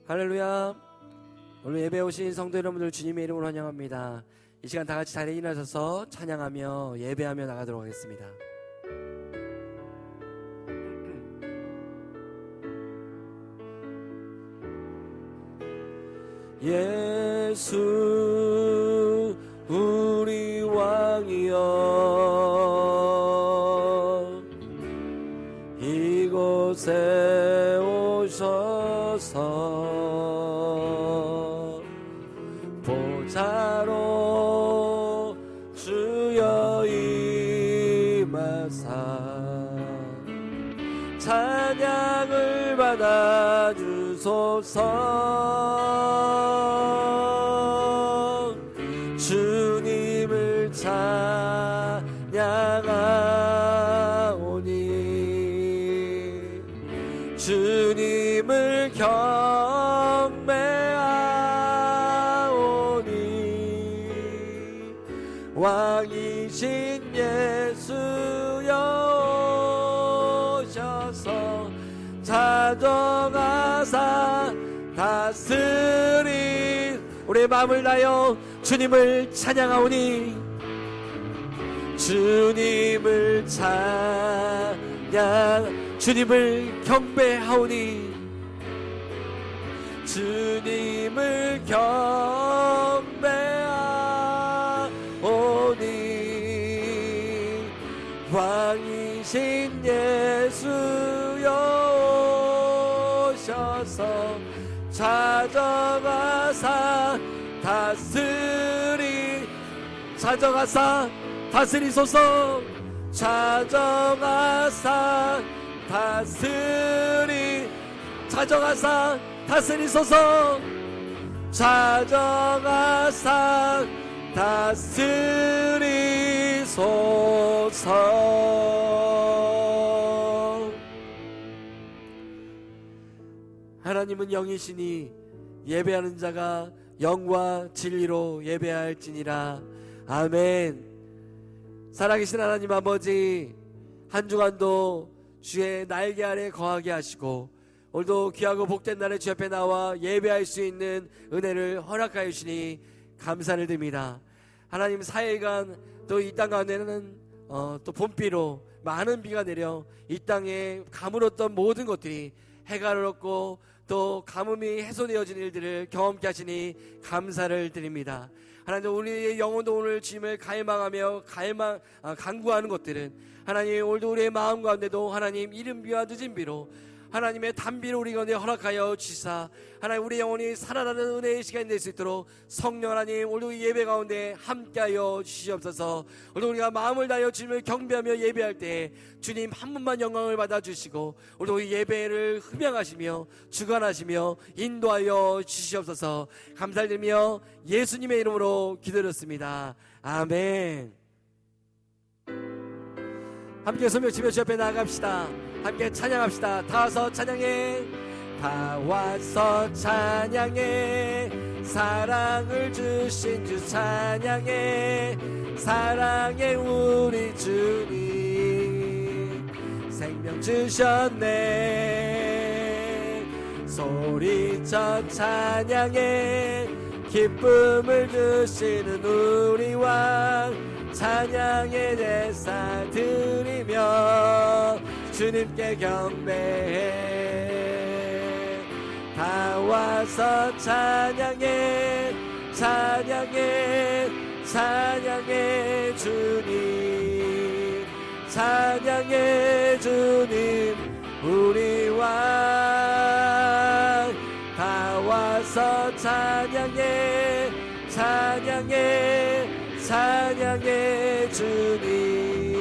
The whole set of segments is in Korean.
할렐루야. 오늘 예배 오신 성도 여러분들 주님의 이름으로 환영합니다. 이 시간 다 같이 자리에 일어나셔서 찬양하며 예배하며 나가도록 하겠습니다. 예수 우리 왕이여, 이곳에 오셔서 보좌로 주여 임하사 찬양을 받아주소서. 주님을 찬양하오니 주님을 경배하오니 왕이신 예수여 오셔서 찾아가사 다스리 우리의 마음을 다하여 주님을 찬양하오니 주님을 찬양 주님을 경배하오니 주님을 경배하오니 왕이신 예수여 오셔서 찾아가사 찾아가사 다스리소서. 찾아가사 찾아가사 다스리소서. 찾아가사 다스리소서. 하나님은 영이시니 예배하는 자가 영과 진리로 예배할지니라. 아멘. 살아계신 하나님 아버지, 한 주간도 주의 날개 아래 거하게 하시고 오늘도 귀하고 복된 날에 주 앞에 나와 예배할 수 있는 은혜를 허락하여 주시니 감사를 드립니다. 하나님, 4일간 또 이 땅 가운데는 또 봄비로 많은 비가 내려 이 땅에 가물었던 모든 것들이 해가 얻고 또 가뭄이 해소되어진 일들을 경험케 하시니 감사를 드립니다. 하나님, 우리의 영혼도 오늘 주님을 갈망하며 간구하는 것들은 하나님, 오늘도 우리의 마음 가운데도 하나님 이른 비와 늦은 비로 하나님의 단비를 우리 가운데 허락하여 주시사 하나님, 우리 영혼이 살아나는 은혜의 시간이 될 수 있도록 성령 하나님, 오늘도 이 예배 가운데 함께하여 주시옵소서. 오늘도 우리가 마음을 다하여 주님을 경배하며 예배할 때 주님 한 분만 영광을 받아주시고 오늘도 이 예배를 흠양하시며 주관하시며 인도하여 주시옵소서. 감사드리며 예수님의 이름으로 기도드렸습니다. 아멘. 함께 손뼉 치며 주 앞에 나아갑시다. 함께 찬양합시다. 다 와서 찬양해. 다 와서 찬양해. 사랑을 주신 주 찬양해. 사랑해 우리 주님 생명 주셨네. 소리쳐 찬양해. 기쁨을 주시는 우리 왕 찬양의 제사 드리며 주님께 경배해. 다 와서 찬양해. 찬양해. 찬양해 주님. 찬양해 주님 우리 왕. 다 와서 찬양해. 찬양해. 찬양해 주님.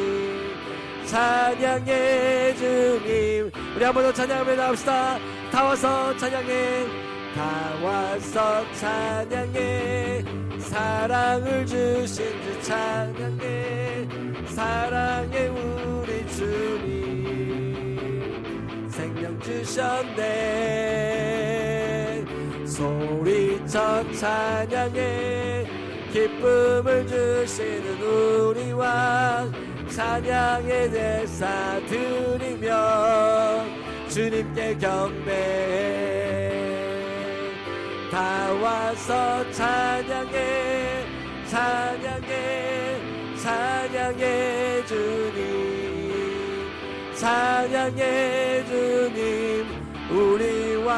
찬양해 주님. 우리 한 번 더 찬양하며 나갑시다. 다 와서 찬양해. 다 와서 찬양해. 사랑을 주신 주 찬양해. 사랑해 우리 주님 생명 주셨네. 소리쳐 찬양해. 기쁨을 주시는 우리 왕 찬양의 제사 드리며 주님께 경배해. 다 와서 찬양해 찬양해 찬양해 주님 찬양해 주님 우리 왕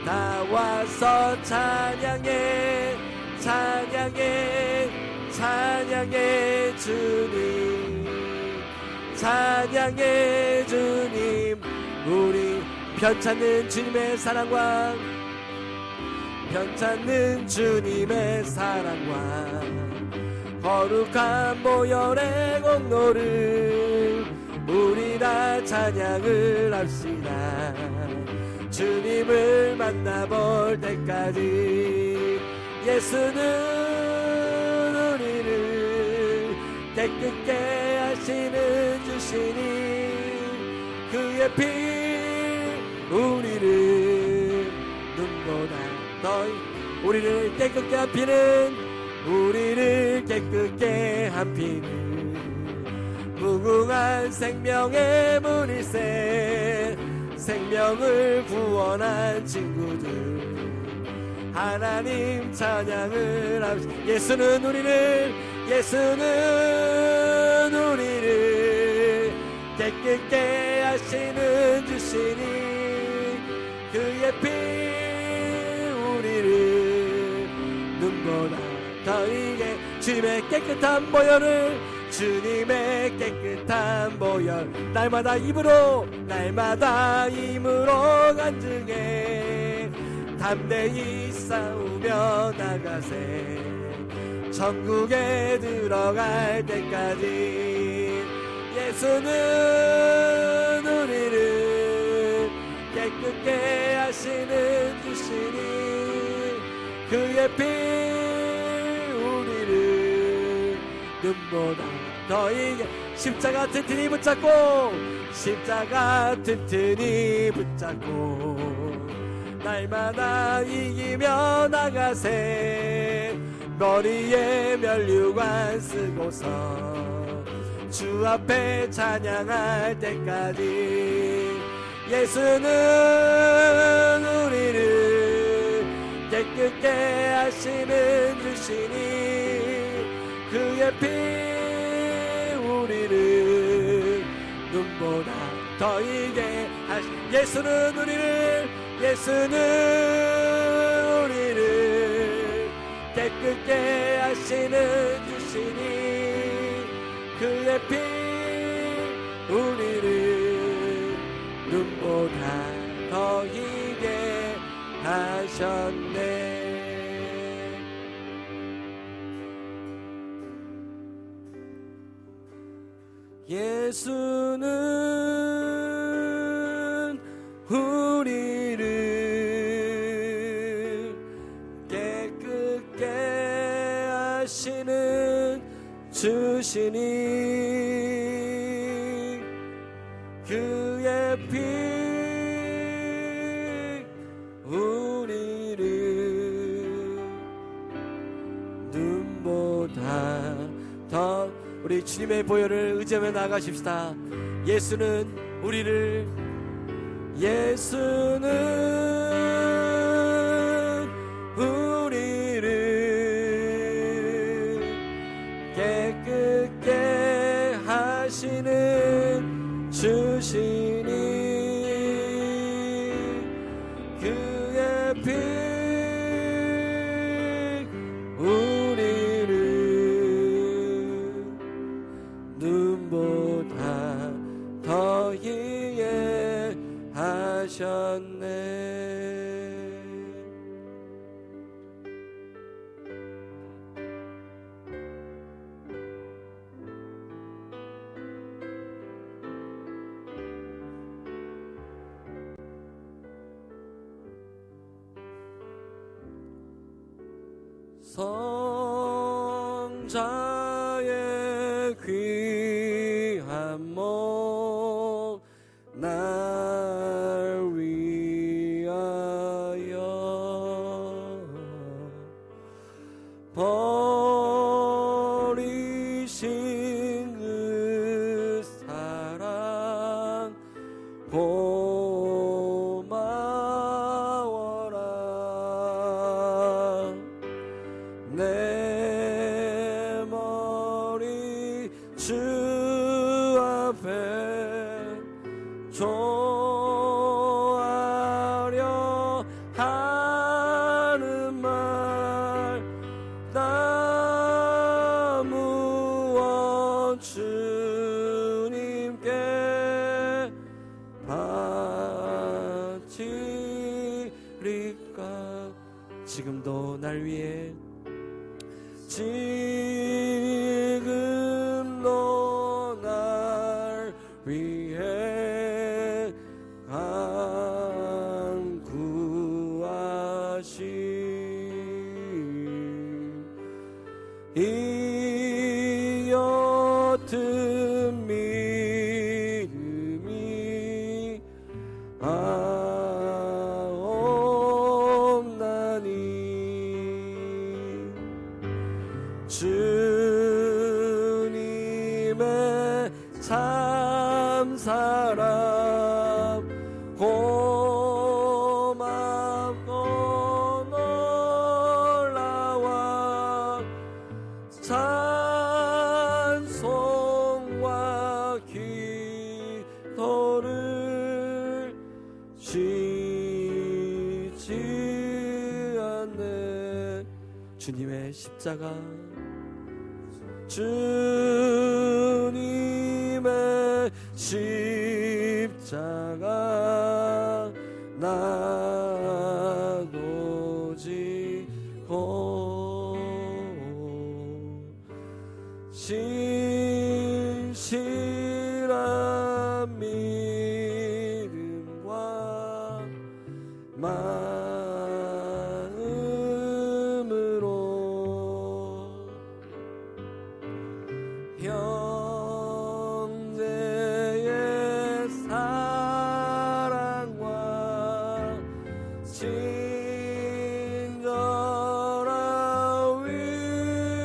다 와서 찬양해 찬양해 찬양해 주님 찬양해 주님 우리 편찮는 주님의 사랑과 편찮는 주님의 사랑과 거룩한 보혈의 공로를 우리 다 찬양을 합시다. 주님을 만나볼 때까지 예수는 우리를 깨끗게 하시는 주시니 그의 피 우리를 눈보다 더 우리를 깨끗게 한 피는 우리를 깨끗게 한 피는 무궁한 생명의 문일세 생명을 구원한 친구들 하나님 찬양을 합시다. 예수는 우리를 깨끗게 하시는 주시니 그의 피 우리를 눈보다 더 이게 주님의 깨끗한 보혈을 주님의 깨끗한 보혈 날마다 힘으로 간증해 담대히 싸우며 나가세 천국에 들어갈 때까지 예수는 우리를 깨끗게 하시는 주시니 그의 피 우리를 눈보다 더 이게 십자가 튼튼히 붙잡고 날마다 이기며 나가세 머리에 면류관 쓰고서 주 앞에 찬양할 때까지 예수는 우리를 깨끗게 하시는 주시니 그의 피 우리를 눈보다 더 이게 예수는 우리를 깨끗게 하시는 주시니 그의 피 우리를 눈보다 더 희게 하셨네. 예수는 우리를 깨끗게 하시는 주시니 그의 피 우리를 눈보다 더 우리 주님의 보혈을 의지하며 나가십시다. 예수는 우리를 깨끗게 하시는 주시니 그의 피 우리를 눈보다 더 이해하셨네. 성자의 귀한 몸 날 위하여 버리신 그 사랑 고마워 내 머리 주 앞에 좋아하려 하는 말 나 무엇 주님께 바치리까. 지금도 날 위해 지금도 날 위해 간구하시 이 옅은 믿음이 없나니 주님의 참 사랑 고맙고 놀라워 찬송과 기도를 쉬지 않네. 주님의 십자가 주님의 십자가 나도 지고 신실한 믿음과 마음으로 형제의 사랑과 친절한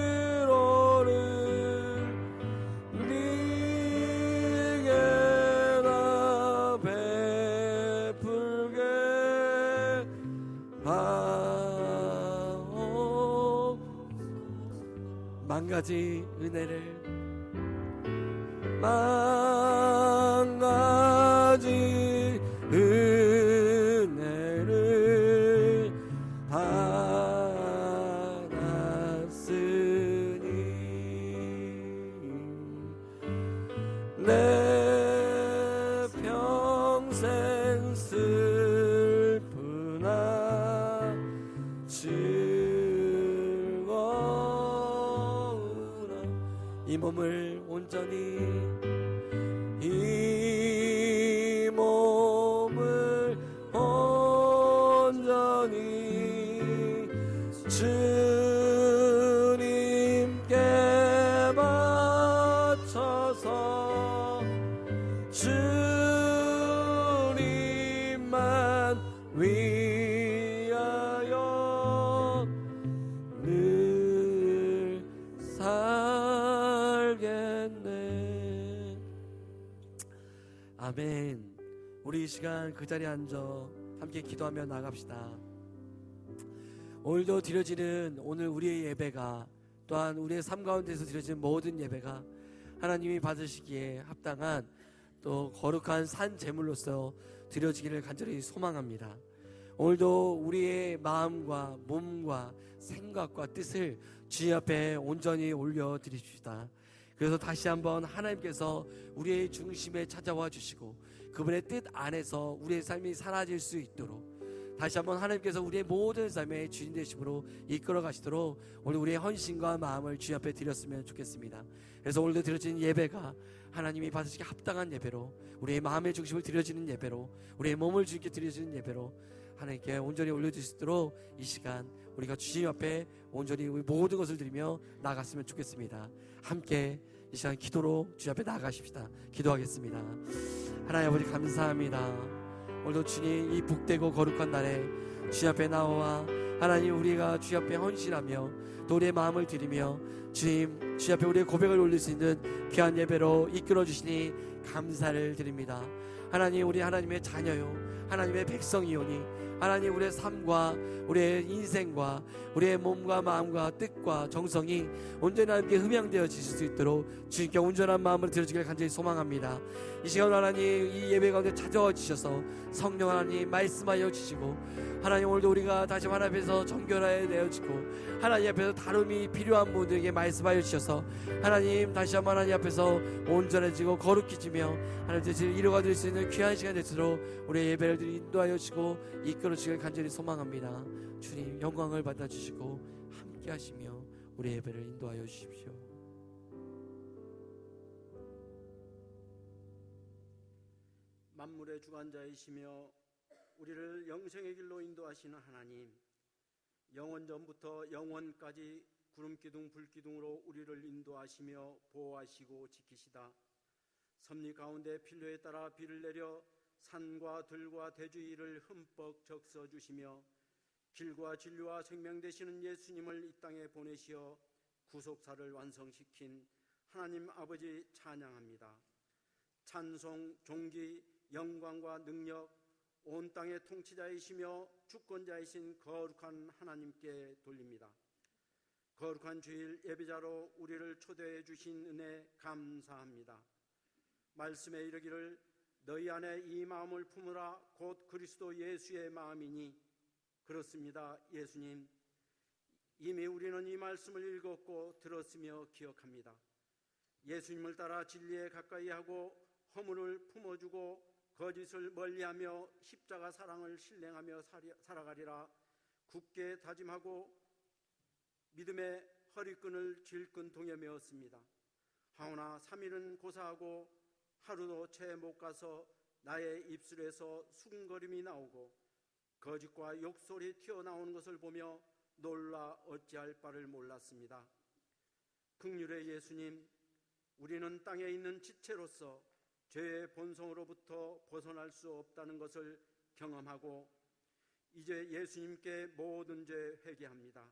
위로를 네게 나 베풀게 하옵소서. 만 가지 은혜를 만 가지 은혜를 받았으니 내 평생 슬프나 즐거우나 이 몸을 온전히 이 몸을 온전히 주님께 바쳐서 주님만 위하여 늘 살겠네. 아멘. 우리 이 시간 그 자리에 앉아 함께 기도하며 나갑시다. 오늘도 드려지는 오늘 우리의 예배가 또한 우리의 삶 가운데서 드려지는 모든 예배가 하나님이 받으시기에 합당한 또 거룩한 산 제물로서 드려지기를 간절히 소망합니다. 오늘도 우리의 마음과 몸과 생각과 뜻을 주님 앞에 온전히 올려드립시다. 그래서 다시 한번 하나님께서 우리의 중심에 찾아와 주시고 그분의 뜻 안에서 우리의 삶이 사라질 수 있도록 다시 한번 하나님께서 우리의 모든 삶의 주인 되심으로 이끌어 가시도록 오늘 우리의 헌신과 마음을 주님 앞에 드렸으면 좋겠습니다. 그래서 오늘도 드려진 예배가 하나님이 받으시기 합당한 예배로 우리의 마음의 중심을 드려지는 예배로 우리의 몸을 주님께 드려지는 예배로 하나님께 온전히 올려주시도록 이 시간 우리가 주님 앞에 온전히 우리 모든 것을 드리며 나아갔으면 좋겠습니다. 함께 이 시간 기도로 주님 앞에 나아가십시다. 기도하겠습니다. 하나님 아버지 감사합니다. 오늘도 주님 이 복되고 거룩한 날에 주님 앞에 나와 하나님 우리가 주님 앞에 헌신하며 또 우리의 마음을 드리며 주님 앞에 우리의 고백을 올릴 수 있는 귀한 예배로 이끌어 주시니 감사를 드립니다. 하나님, 우리 하나님의 자녀요, 하나님의 백성이오니 하나님, 우리의 삶과 우리의 인생과 우리의 몸과 마음과 뜻과 정성이 온전히 하나님께 흠양되어지실 수 있도록 주님께 온전한 마음으로 드려지길 간절히 소망합니다. 이 시간 하나님, 이 예배 가운데 찾아와 주셔서 성령 하나님 말씀하여 주시고, 하나님 오늘도 우리가 다시 하나님 앞에서 정결하여 내어지고 하나님 앞에서 다름이 필요한 분들에게 말씀하여 주셔서 하나님 다시 한번 하나님 앞에서 온전해지고 거룩해지며 하나님 뜻을 이루어 드릴 수 있는 귀한 시간 되도록 우리의 예배를 인도하여 주시고 이끌어 주시길 간절히 소망합니다. 주님 영광을 받아주시고 함께 하시며 우리의 예배를 인도하여 주십시오. 만물의 주관자이시며 우리를 영생의 길로 인도하시는 하나님, 영원 전부터 영원까지 구름기둥 불기둥으로 우리를 인도하시며 보호하시고 지키시다. 섭리 가운데 필요에 따라 비를 내려 산과 들과 대주위를 흠뻑 적셔 주시며 길과 진리와 생명 되시는 예수님을 이 땅에 보내시어 구속사를 완성시킨 하나님 아버지 찬양합니다. 찬송, 존귀, 영광과 능력 온 땅의 통치자이시며 주권자이신 거룩한 하나님께 돌립니다. 거룩한 주일 예배자로 우리를 초대해 주신 은혜 감사합니다. 말씀에 이르기를 너희 안에 이 마음을 품으라 곧 그리스도 예수의 마음이니, 그렇습니다. 예수님, 이미 우리는 이 말씀을 읽었고 들었으며 기억합니다. 예수님을 따라 진리에 가까이 하고 허물을 품어주고 거짓을 멀리하며 십자가 사랑을 신뢰하며 살아가리라 굳게 다짐하고 믿음의 허리끈을 질끈 동여매었습니다. 하오나 3일은 고사하고 하루도 채 못 가서 나의 입술에서 수군거림이 나오고 거짓과 욕설이 튀어나오는 것을 보며 놀라 어찌할 바를 몰랐습니다. 긍휼의 예수님, 우리는 땅에 있는 지체로서 죄의 본성으로부터 벗어날 수 없다는 것을 경험하고 이제 예수님께 모든 죄 회개합니다.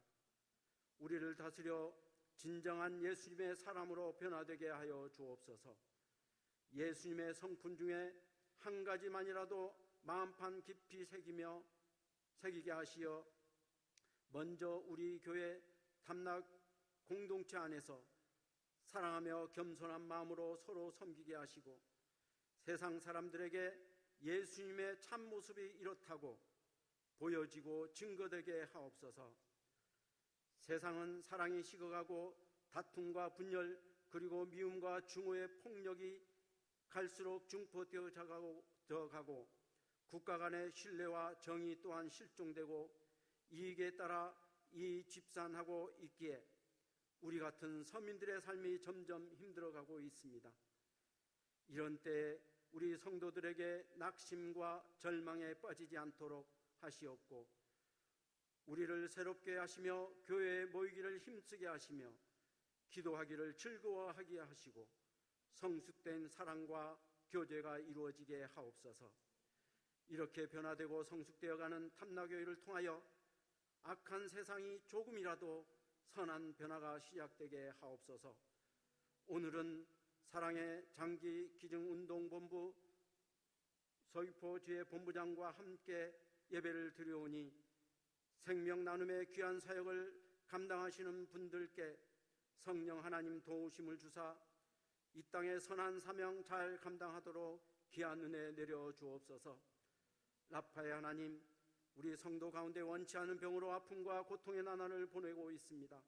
우리를 다스려 진정한 예수님의 사람으로 변화되게 하여 주옵소서. 예수님의 성품 중에 한 가지만이라도 마음판 깊이 새기게 하시어 먼저 우리 교회 담락 공동체 안에서 사랑하며 겸손한 마음으로 서로 섬기게 하시고 세상 사람들에게 예수님의 참모습이 이렇다고 보여지고 증거되게 하옵소서. 세상은 사랑이 식어가고 다툼과 분열 그리고 미움과 증오의 폭력이 갈수록 증폭되어 가고 국가 간의 신뢰와 정의 또한 실종되고 이익에 따라 이집산하고 있기에 우리 같은 서민들의 삶이 점점 힘들어가고 있습니다. 이런 때에 우리 성도들에게 낙심과 절망에 빠지지 않도록 하시옵고 우리를 새롭게 하시며 교회에 모이기를 힘쓰게 하시며 기도하기를 즐거워하게 하시고 성숙된 사랑과 교제가 이루어지게 하옵소서. 이렇게 변화되고 성숙되어가는 탐나교회를 통하여 악한 세상이 조금이라도 선한 변화가 시작되게 하옵소서. 오늘은 사랑의 장기 기증운동본부 서귀포 지회 본부장과 함께 예배를 드려오니 생명 나눔의 귀한 사역을 감당하시는 분들께 성령 하나님 도우심을 주사 이 땅의 선한 사명 잘 감당하도록 귀한 은혜 내려 주옵소서. 라파의 하나님, 우리 성도 가운데 원치 않은 병으로 아픔과 고통의 나날을 보내고 있습니다.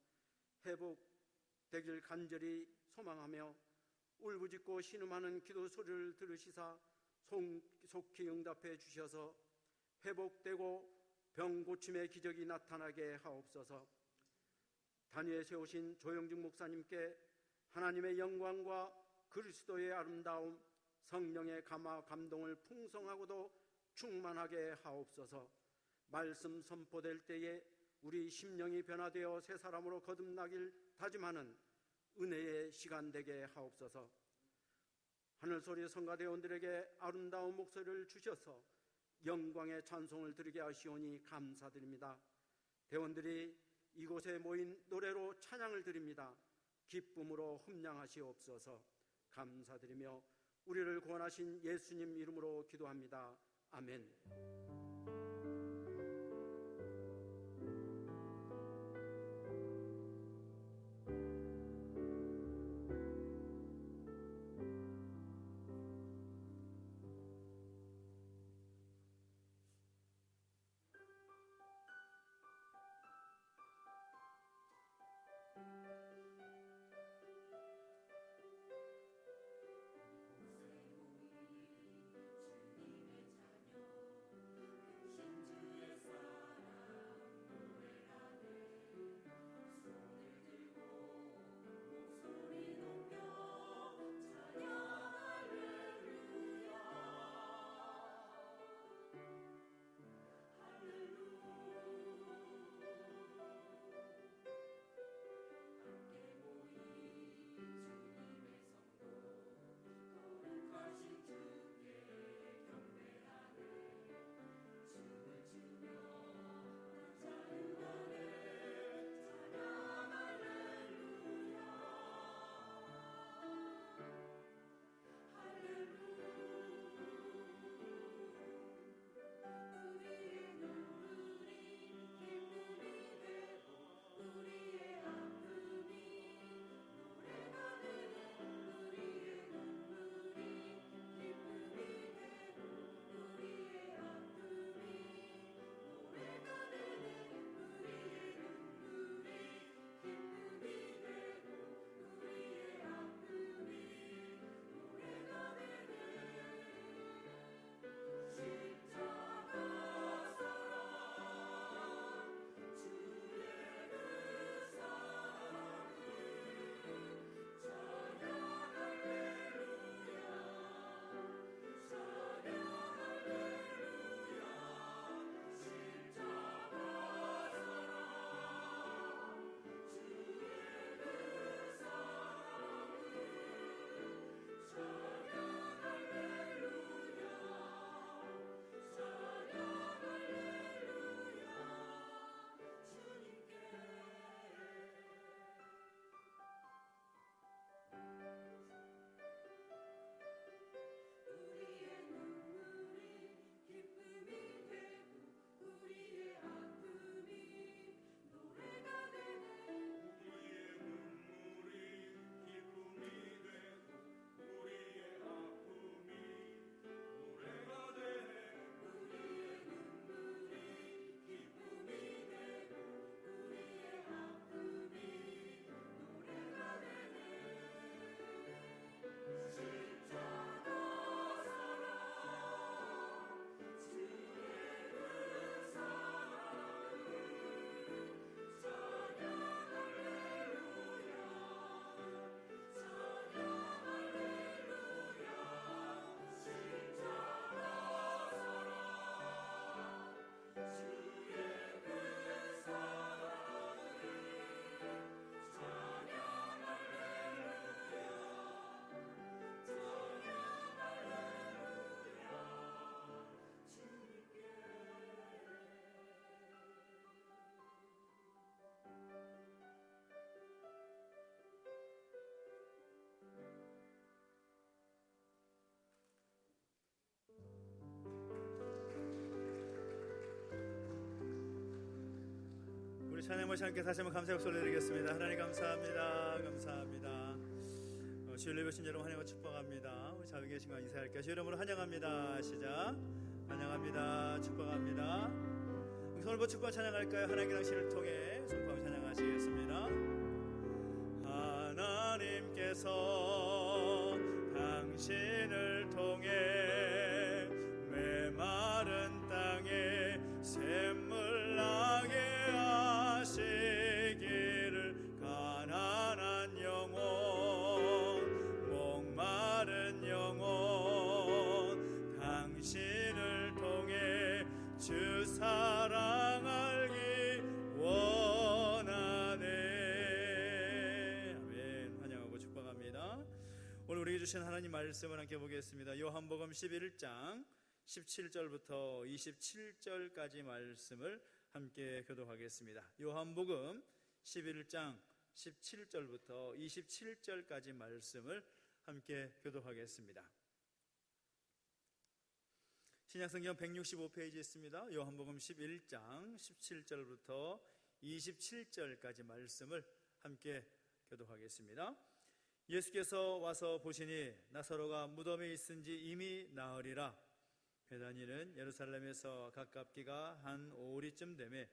회복되길 간절히 소망하며 울부짖고 신음하는 기도 소리를 들으시사 속히 응답해 주셔서 회복되고 병 고침의 기적이 나타나게 하옵소서. 단위에 세우신 조영중 목사님께 하나님의 영광과 그리스도의 아름다움, 성령의 감화 감동을 풍성하고도 충만하게 하옵소서. 말씀 선포될 때에 우리 심령이 변화되어 새 사람으로 거듭나길 다짐하는 은혜의 시간 되게 하옵소서. 하늘소리 성가대원들에게 아름다운 목소리를 주셔서 영광의 찬송을 드리게 하시오니 감사드립니다. 대원들이 이곳에 모인 노래로 찬양을 드립니다. 기쁨으로 흠양하시옵소서. 감사드리며 우리를 구원하신 예수님 이름으로 기도합니다. 아멘. 우리 찬양 모시 함께 다시 한번 감사의 박수 올려드리겠습니다. 하나님 감사합니다. 감사합니다. 주일로 오신 여러분 환영하고 축복합니다. 우리 자유 계신 거 인사할게요. 주 이름으로 환영합니다. 시작. 환영합니다. 축복합니다. 손을 축복하 찬양할까요? 하나님께 당신을 통해 손포하며 찬양하시겠습니다. 하나님께서 당신을 통해 메마른 땅에 샘물 나게 하시기를 가난한 영혼 목마른 영혼 당신을 통해 주 사랑 알기 원하네. 아멘. 환영하고 축복합니다. 오늘 우리에게 주신 하나님 말씀을 함께 보겠습니다. 요한복음 11장 17절부터 27절까지 말씀을 함께 교독하겠습니다. 요한복음 11장 17절부터 27절까지 말씀을 함께 교독하겠습니다. 신약성경 165페이지에 있습니다. 요한복음 11장 17절부터 27절까지 말씀을 함께 교독하겠습니다. 예수께서 와서 보시니 나사로가 무덤에 있은지 이미 나으리라. 베다니는 예루살렘에서 가깝기가 한 오리쯤 되매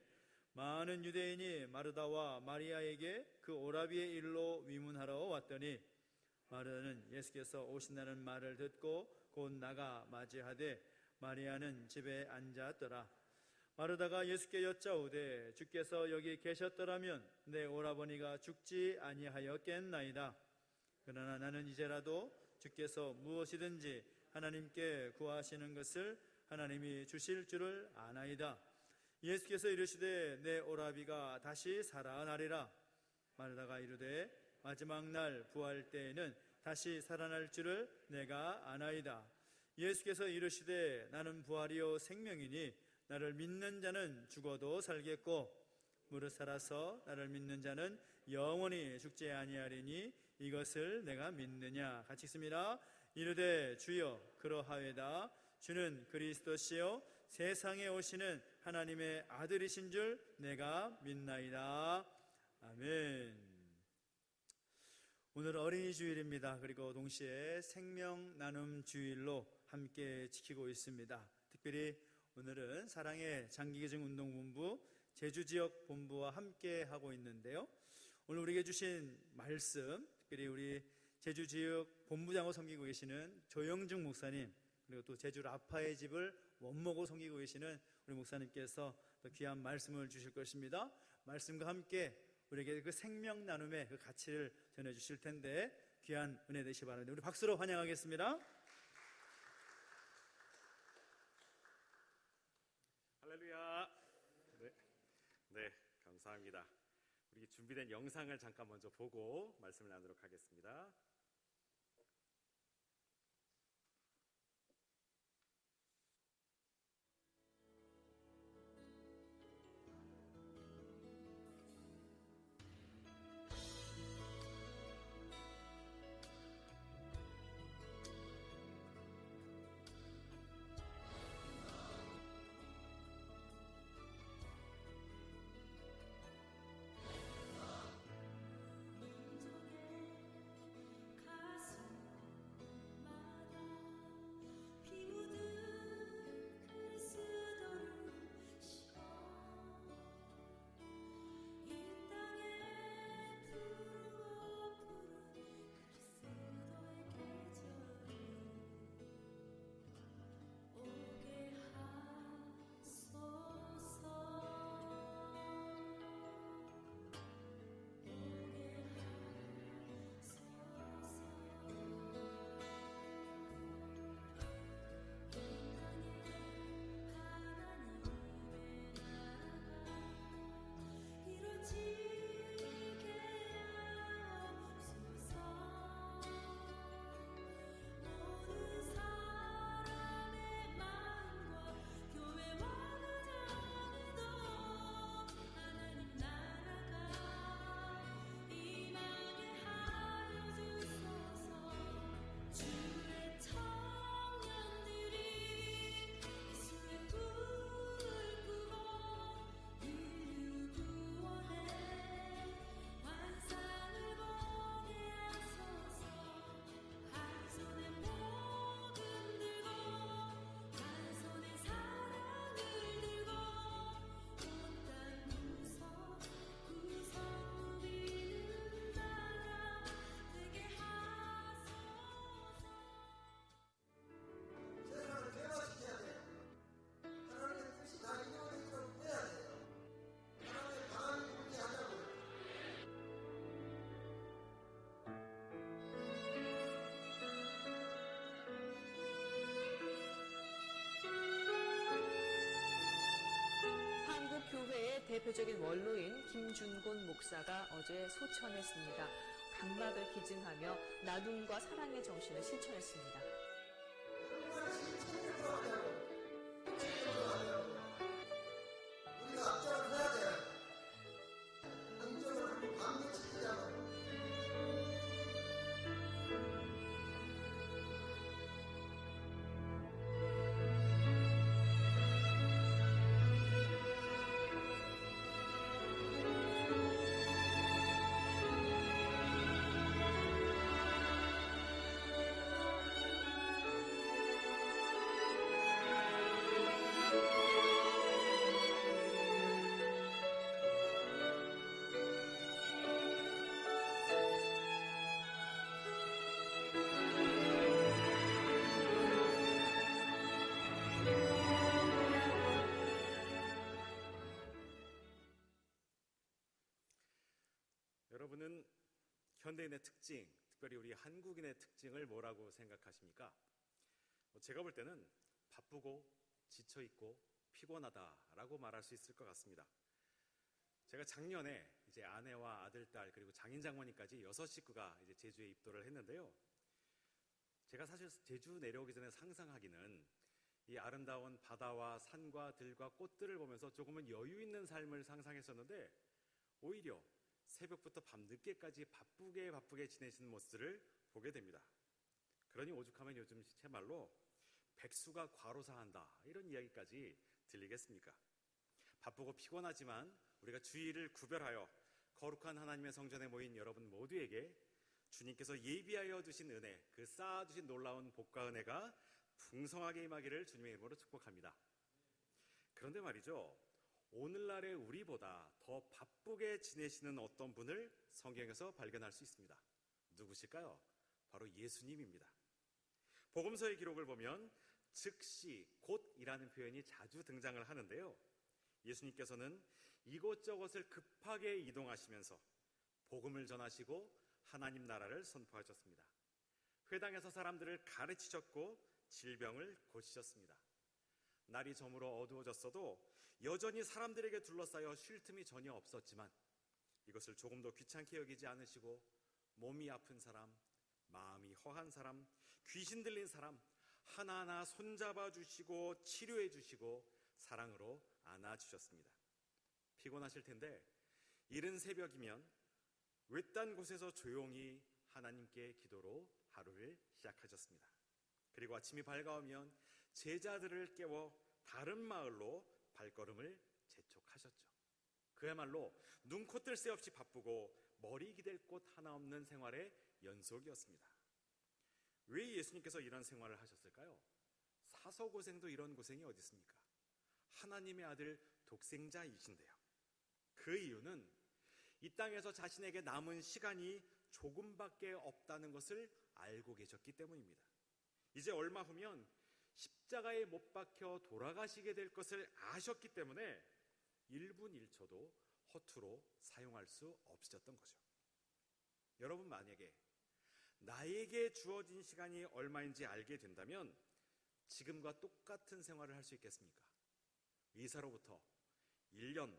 많은 유대인이 마르다와 마리아에게 그 오라비의 일로 위문하러 왔더니 마르다는 예수께서 오신다는 말을 듣고 곧 나가 맞이하되 마리아는 집에 앉았더라. 마르다가 예수께 여짜오되 주께서 여기 계셨더라면 내 오라버니가 죽지 아니하였겠나이다. 그러나 나는 이제라도 주께서 무엇이든지 하나님께 구하시는 것을 하나님이 주실 줄을 아나이다. 예수께서 이르시되 내 오라비가 다시 살아나리라. 마르다가 이르되 마지막 날 부활 때에는 다시 살아날 줄을 내가 아나이다. 예수께서 이르시되 나는 부활이요 생명이니 나를 믿는 자는 죽어도 살겠고 무릇 살아서 나를 믿는 자는 영원히 죽지 아니하리니 이것을 내가 믿느냐. 같이 읽습니다. 이르되 주여 그러하외다. 주는 그리스도시요 세상에 오시는 하나님의 아들이신 줄 내가 믿나이다. 아멘. 오늘 어린이 주일입니다. 그리고 동시에 생명 나눔 주일로 함께 지키고 있습니다. 특별히 오늘은 사랑의 장기계정 운동본부 제주지역 본부와 함께 하고 있는데요. 오늘 우리에게 주신 말씀, 특별히 우리 제주지역 본부장으로 섬기고 계시는 조영중 목사님, 그리고 또 제주 라파의 집을 원목으로 섬기고 계시는 우리 목사님께서 또 귀한 말씀을 주실 것입니다. 말씀과 함께 우리에게 그 생명 나눔의 그 가치를 전해주실 텐데 귀한 은혜 되시기 바랍니다. 우리 박수로 환영하겠습니다. 할렐루야. 네, 감사합니다. 우리 준비된 영상을 잠깐 먼저 보고 말씀을 나누도록 하겠습니다. 교회의 대표적인 원로인 김준곤 목사가 어제 소천했습니다. 강막을 기증하며 나눔과 사랑의 정신을 실천했습니다. 현대인의 특징, 특별히 우리 한국인의 특징을 뭐라고 생각하십니까? 제가 볼 때는 바쁘고 지쳐있고 피곤하다라고 말할 수 있을 것 같습니다. 제가 작년에 이제 아내와 아들, 딸 그리고 장인 장모님까지 6식구가 이제 제주에 입도를 했는데요. 제가 사실 제주 내려오기 전에 상상하기는 이 아름다운 바다와 산과 들과 꽃들을 보면서 조금은 여유 있는 삶을 상상했었는데 오히려 새벽부터 밤늦게까지 바쁘게 지내시는 모습을 보게 됩니다. 그러니 오죽하면 요즘 시체말로 백수가 과로사한다 이런 이야기까지 들리겠습니까? 바쁘고 피곤하지만 우리가 주의를 구별하여 거룩한 하나님의 성전에 모인 여러분 모두에게 주님께서 예비하여 두신 은혜, 그 쌓아두신 놀라운 복과 은혜가 풍성하게 임하기를 주님의 이름으로 축복합니다. 그런데 말이죠, 오늘날의 우리보다 더 바쁘게 지내시는 어떤 분을 성경에서 발견할 수 있습니다. 누구실까요? 바로 예수님입니다. 복음서의 기록을 보면 즉시, 곧이라는 표현이 자주 등장을 하는데요. 예수님께서는 이곳저곳을 급하게 이동하시면서 복음을 전하시고 하나님 나라를 선포하셨습니다. 회당에서 사람들을 가르치셨고 질병을 고치셨습니다. 날이 저물어 어두워졌어도 여전히 사람들에게 둘러싸여 쉴 틈이 전혀 없었지만 이것을 조금도 귀찮게 여기지 않으시고 몸이 아픈 사람, 마음이 허한 사람, 귀신 들린 사람 하나하나 손잡아 주시고 치료해 주시고 사랑으로 안아주셨습니다. 피곤하실 텐데 이른 새벽이면 외딴 곳에서 조용히 하나님께 기도로 하루를 시작하셨습니다. 그리고 아침이 밝아오면 제자들을 깨워 다른 마을로 발걸음을 재촉하셨죠. 그야말로 눈코 뜰 새 없이 바쁘고 머리 기댈 곳 하나 없는 생활의 연속이었습니다. 왜 예수님께서 이런 생활을 하셨을까요? 사서고생도 이런 고생이 어디 있습니까? 하나님의 아들 독생자이신데요. 그 이유는 이 땅에서 자신에게 남은 시간이 조금밖에 없다는 것을 알고 계셨기 때문입니다. 이제 얼마 후면 십자가에 못 박혀 돌아가시게 될 것을 아셨기 때문에 1분 1초도 허투루 사용할 수 없으셨던 거죠. 여러분, 만약에 나에게 주어진 시간이 얼마인지 알게 된다면 지금과 똑같은 생활을 할 수 있겠습니까? 의사로부터 1년,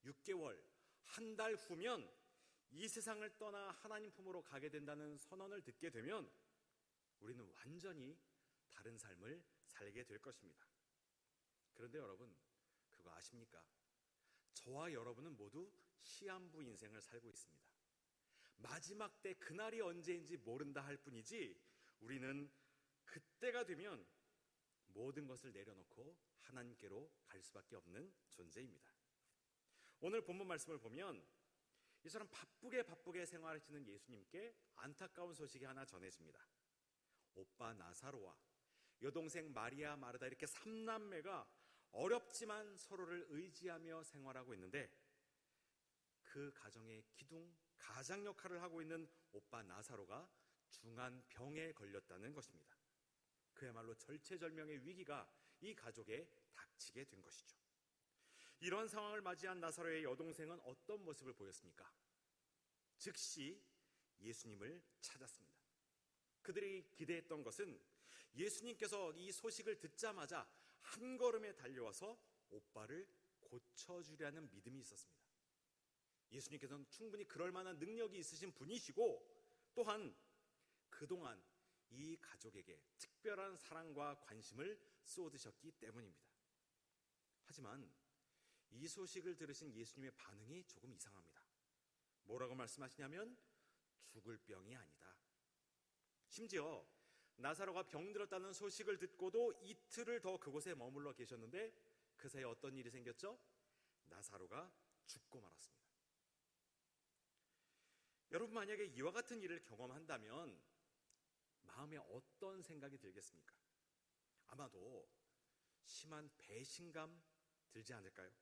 6개월, 한 달 후면 이 세상을 떠나 하나님 품으로 가게 된다는 선언을 듣게 되면 우리는 완전히 다른 삶을 살게 될 것입니다. 그런데 여러분, 그거 아십니까? 저와 여러분은 모두 시한부 인생을 살고 있습니다. 마지막 때 그날이 언제인지 모른다 할 뿐이지 우리는 그때가 되면 모든 것을 내려놓고 하나님께로 갈 수밖에 없는 존재입니다. 오늘 본문 말씀을 보면 이 사람 바쁘게 생활하시는 예수님께 안타까운 소식이 하나 전해집니다. 오빠 나사로와 여동생 마리아, 마르다 이렇게 3남매가 어렵지만 서로를 의지하며 생활하고 있는데 그 가정의 기둥, 가장 역할을 하고 있는 오빠 나사로가 중한 병에 걸렸다는 것입니다. 그야말로 절체절명의 위기가 이 가족에 닥치게 된 것이죠. 이런 상황을 맞이한 나사로의 여동생은 어떤 모습을 보였습니까? 즉시 예수님을 찾았습니다. 그들이 기대했던 것은 예수님께서 이 소식을 듣자마자 한 걸음에 달려와서 오빠를 고쳐주려는 믿음이 있었습니다. 예수님께서는 충분히 그럴 만한 능력이 있으신 분이시고 또한 그동안 이 가족에게 특별한 사랑과 관심을 쏟으셨기 때문입니다. 하지만 이 소식을 들으신 예수님의 반응이 조금 이상합니다. 뭐라고 말씀하시냐면 죽을 병이 아니다. 심지어 나사로가 병들었다는 소식을 듣고도 이틀을 더 그곳에 머물러 계셨는데 그 사이에 어떤 일이 생겼죠? 나사로가 죽고 말았습니다. 여러분, 만약에 이와 같은 일을 경험한다면 마음에 어떤 생각이 들겠습니까? 아마도 심한 배신감 들지 않을까요?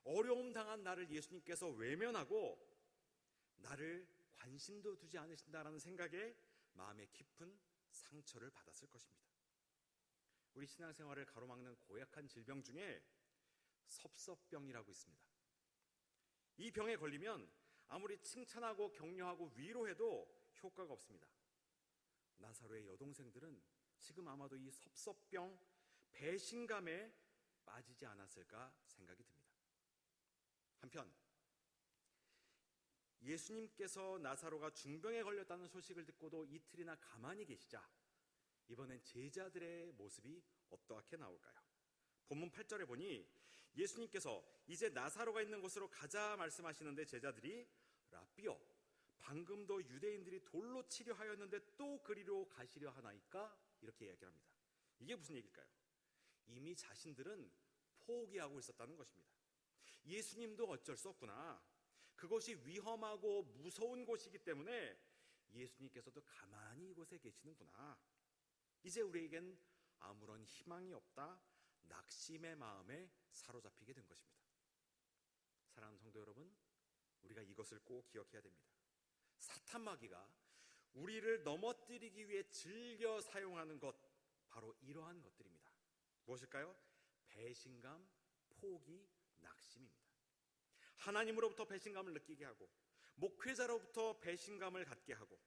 어려움 당한 나를 예수님께서 외면하고 나를 관심도 두지 않으신다라는 생각에 마음에 깊은 상처를 받았을 것입니다. 우리 신앙생활을 가로막는 고약한 질병 중에 섭섭병이라고 있습니다. 이 병에 걸리면 아무리 칭찬하고 격려하고 위로해도 효과가 없습니다. 나사로의 여동생들은 지금 아마도 이 섭섭병, 배신감에 빠지지 않았을까 생각이 듭니다. 한편 예수님께서 나사로가 중병에 걸렸다는 소식을 듣고도 이틀이나 가만히 계시자 이번엔 제자들의 모습이 어떻게 나올까요? 본문 8절에 보니 예수님께서 이제 나사로가 있는 곳으로 가자 말씀하시는데 제자들이 라삐여, 방금도 유대인들이 돌로 치려 하였는데 또 그리로 가시려 하나이까? 이렇게 이야기합니다. 이게 무슨 얘기일까요? 이미 자신들은 포기하고 있었다는 것입니다. 예수님도 어쩔 수 없구나. 그것이 위험하고 무서운 곳이기 때문에 예수님께서도 가만히 이곳에 계시는구나. 이제 우리에겐 아무런 희망이 없다. 낙심의 마음에 사로잡히게 된 것입니다. 사랑하는 성도 여러분, 우리가 이것을 꼭 기억해야 됩니다. 사탄 마귀가 우리를 넘어뜨리기 위해 즐겨 사용하는 것, 바로 이러한 것들입니다. 무엇일까요? 배신감, 포기, 낙심입니다. 하나님으로부터 배신감을 느끼게 하고, 목회자로부터 배신감을 갖게 하고,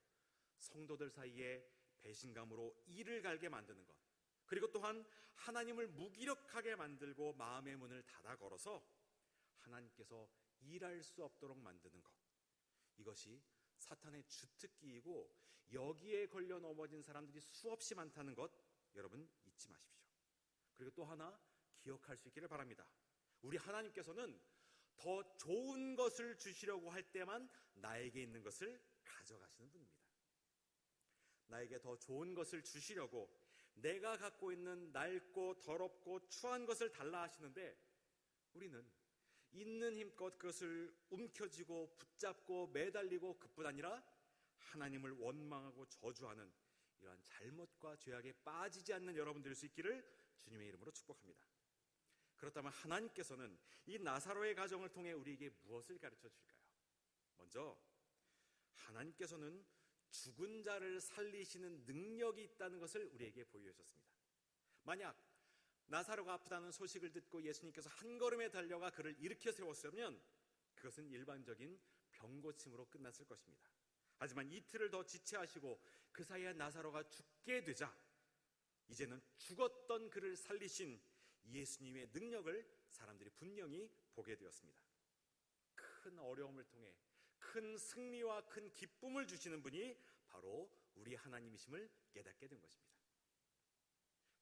성도들 사이에 배신감으로 이를 갈게 만드는 것, 그리고 또한 하나님을 무기력하게 만들고 마음의 문을 닫아 걸어서 하나님께서 일할 수 없도록 만드는 것, 이것이 사탄의 주특기이고 여기에 걸려 넘어진 사람들이 수없이 많다는 것, 여러분 잊지 마십시오. 그리고 또 하나 기억할 수 있기를 바랍니다. 우리 하나님께서는 더 좋은 것을 주시려고 할 때만 나에게 있는 것을 가져가시는 분입니다. 나에게 더 좋은 것을 주시려고 내가 갖고 있는 낡고 더럽고 추한 것을 달라 하시는데, 우리는 있는 힘껏 그것을 움켜쥐고 붙잡고 매달리고, 그뿐 아니라 하나님을 원망하고 저주하는 이러한 잘못과 죄악에 빠지지 않는 여러분들 될 수 있기를 주님의 이름으로 축복합니다. 그렇다면 하나님께서는 이 나사로의 가정을 통해 우리에게 무엇을 가르쳐 주실까요? 먼저 하나님께서는 죽은 자를 살리시는 능력이 있다는 것을 우리에게 보여주셨습니다. 만약 나사로가 아프다는 소식을 듣고 예수님께서 한 걸음에 달려가 그를 일으켜 세웠으면 그것은 일반적인 병고침으로 끝났을 것입니다. 하지만 이틀을 더 지체하시고 그 사이에 나사로가 죽게 되자 이제는 죽었던 그를 살리신 예수님의 능력을 사람들이 분명히 보게 되었습니다. 큰 어려움을 통해 큰 승리와 큰 기쁨을 주시는 분이 바로 우리 하나님이심을 깨닫게 된 것입니다.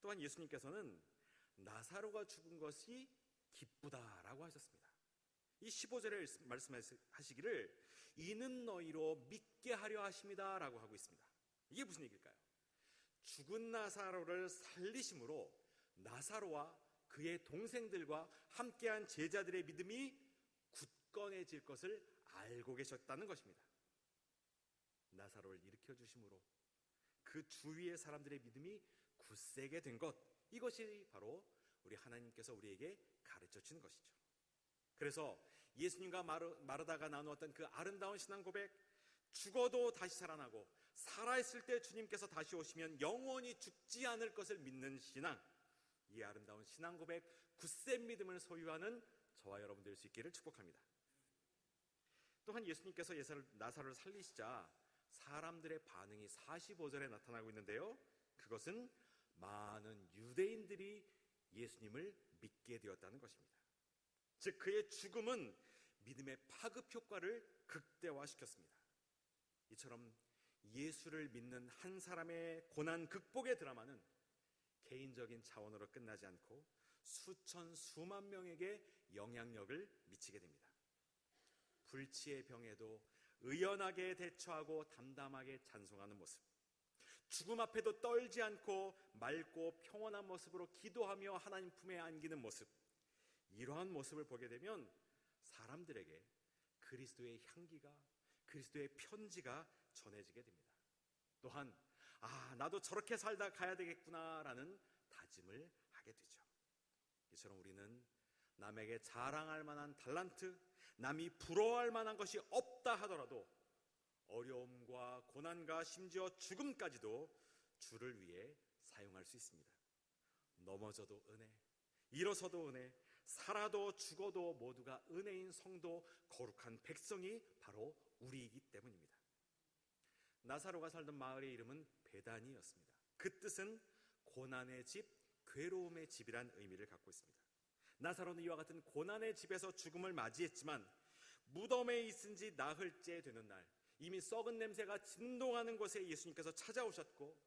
또한 예수님께서는 나사로가 죽은 것이 기쁘다라고 하셨습니다. 이 15절에 말씀하시기를 이는 너희로 믿게 하려 하십니다 라고 하고 있습니다. 이게 무슨 얘기일까요? 죽은 나사로를 살리심으로 나사로와 그의 동생들과 함께한 제자들의 믿음이 굳건해질 것을 알고 계셨다는 것입니다. 나사로를 일으켜 주심으로 그 주위의 사람들의 믿음이 굳세게 된 것, 이것이 바로 우리 하나님께서 우리에게 가르쳐 주는 것이죠. 그래서 예수님과 마르다가 나누었던 그 아름다운 신앙 고백, 죽어도 다시 살아나고 살아있을 때 주님께서 다시 오시면 영원히 죽지 않을 것을 믿는 신앙, 이 아름다운 신앙 고백, 굳센 믿음을 소유하는 저와 여러분 될 수 있기를 축복합니다. 또한 예수님께서 나사로를 살리시자 사람들의 반응이 45절에 나타나고 있는데요, 그것은 많은 유대인들이 예수님을 믿게 되었다는 것입니다. 즉 그의 죽음은 믿음의 파급 효과를 극대화시켰습니다. 이처럼 예수를 믿는 한 사람의 고난 극복의 드라마는 개인적인 차원으로 끝나지 않고 수천 수만 명에게 영향력을 미치게 됩니다. 불치의 병에도 의연하게 대처하고 담담하게 찬송하는 모습, 죽음 앞에도 떨지 않고 맑고 평온한 모습으로 기도하며 하나님 품에 안기는 모습, 이러한 모습을 보게 되면 사람들에게 그리스도의 향기가, 그리스도의 편지가 전해지게 됩니다. 또한 나도 저렇게 살다 가야 되겠구나라는 다짐을 하게 되죠. 이처럼 우리는 남에게 자랑할 만한 달란트, 남이 부러워할 만한 것이 없다 하더라도 어려움과 고난과 심지어 죽음까지도 주를 위해 사용할 수 있습니다. 넘어져도 은혜, 일어서도 은혜, 살아도 죽어도 모두가 은혜인 성도, 거룩한 백성이 바로 우리이기 때문입니다. 나사로가 살던 마을의 이름은 베다니였습니다. 그 뜻은 고난의 집, 괴로움의 집이란 의미를 갖고 있습니다. 나사로는 이와 같은 고난의 집에서 죽음을 맞이했지만 무덤에 있은 지 나흘째 되는 날, 이미 썩은 냄새가 진동하는 곳에 예수님께서 찾아오셨고,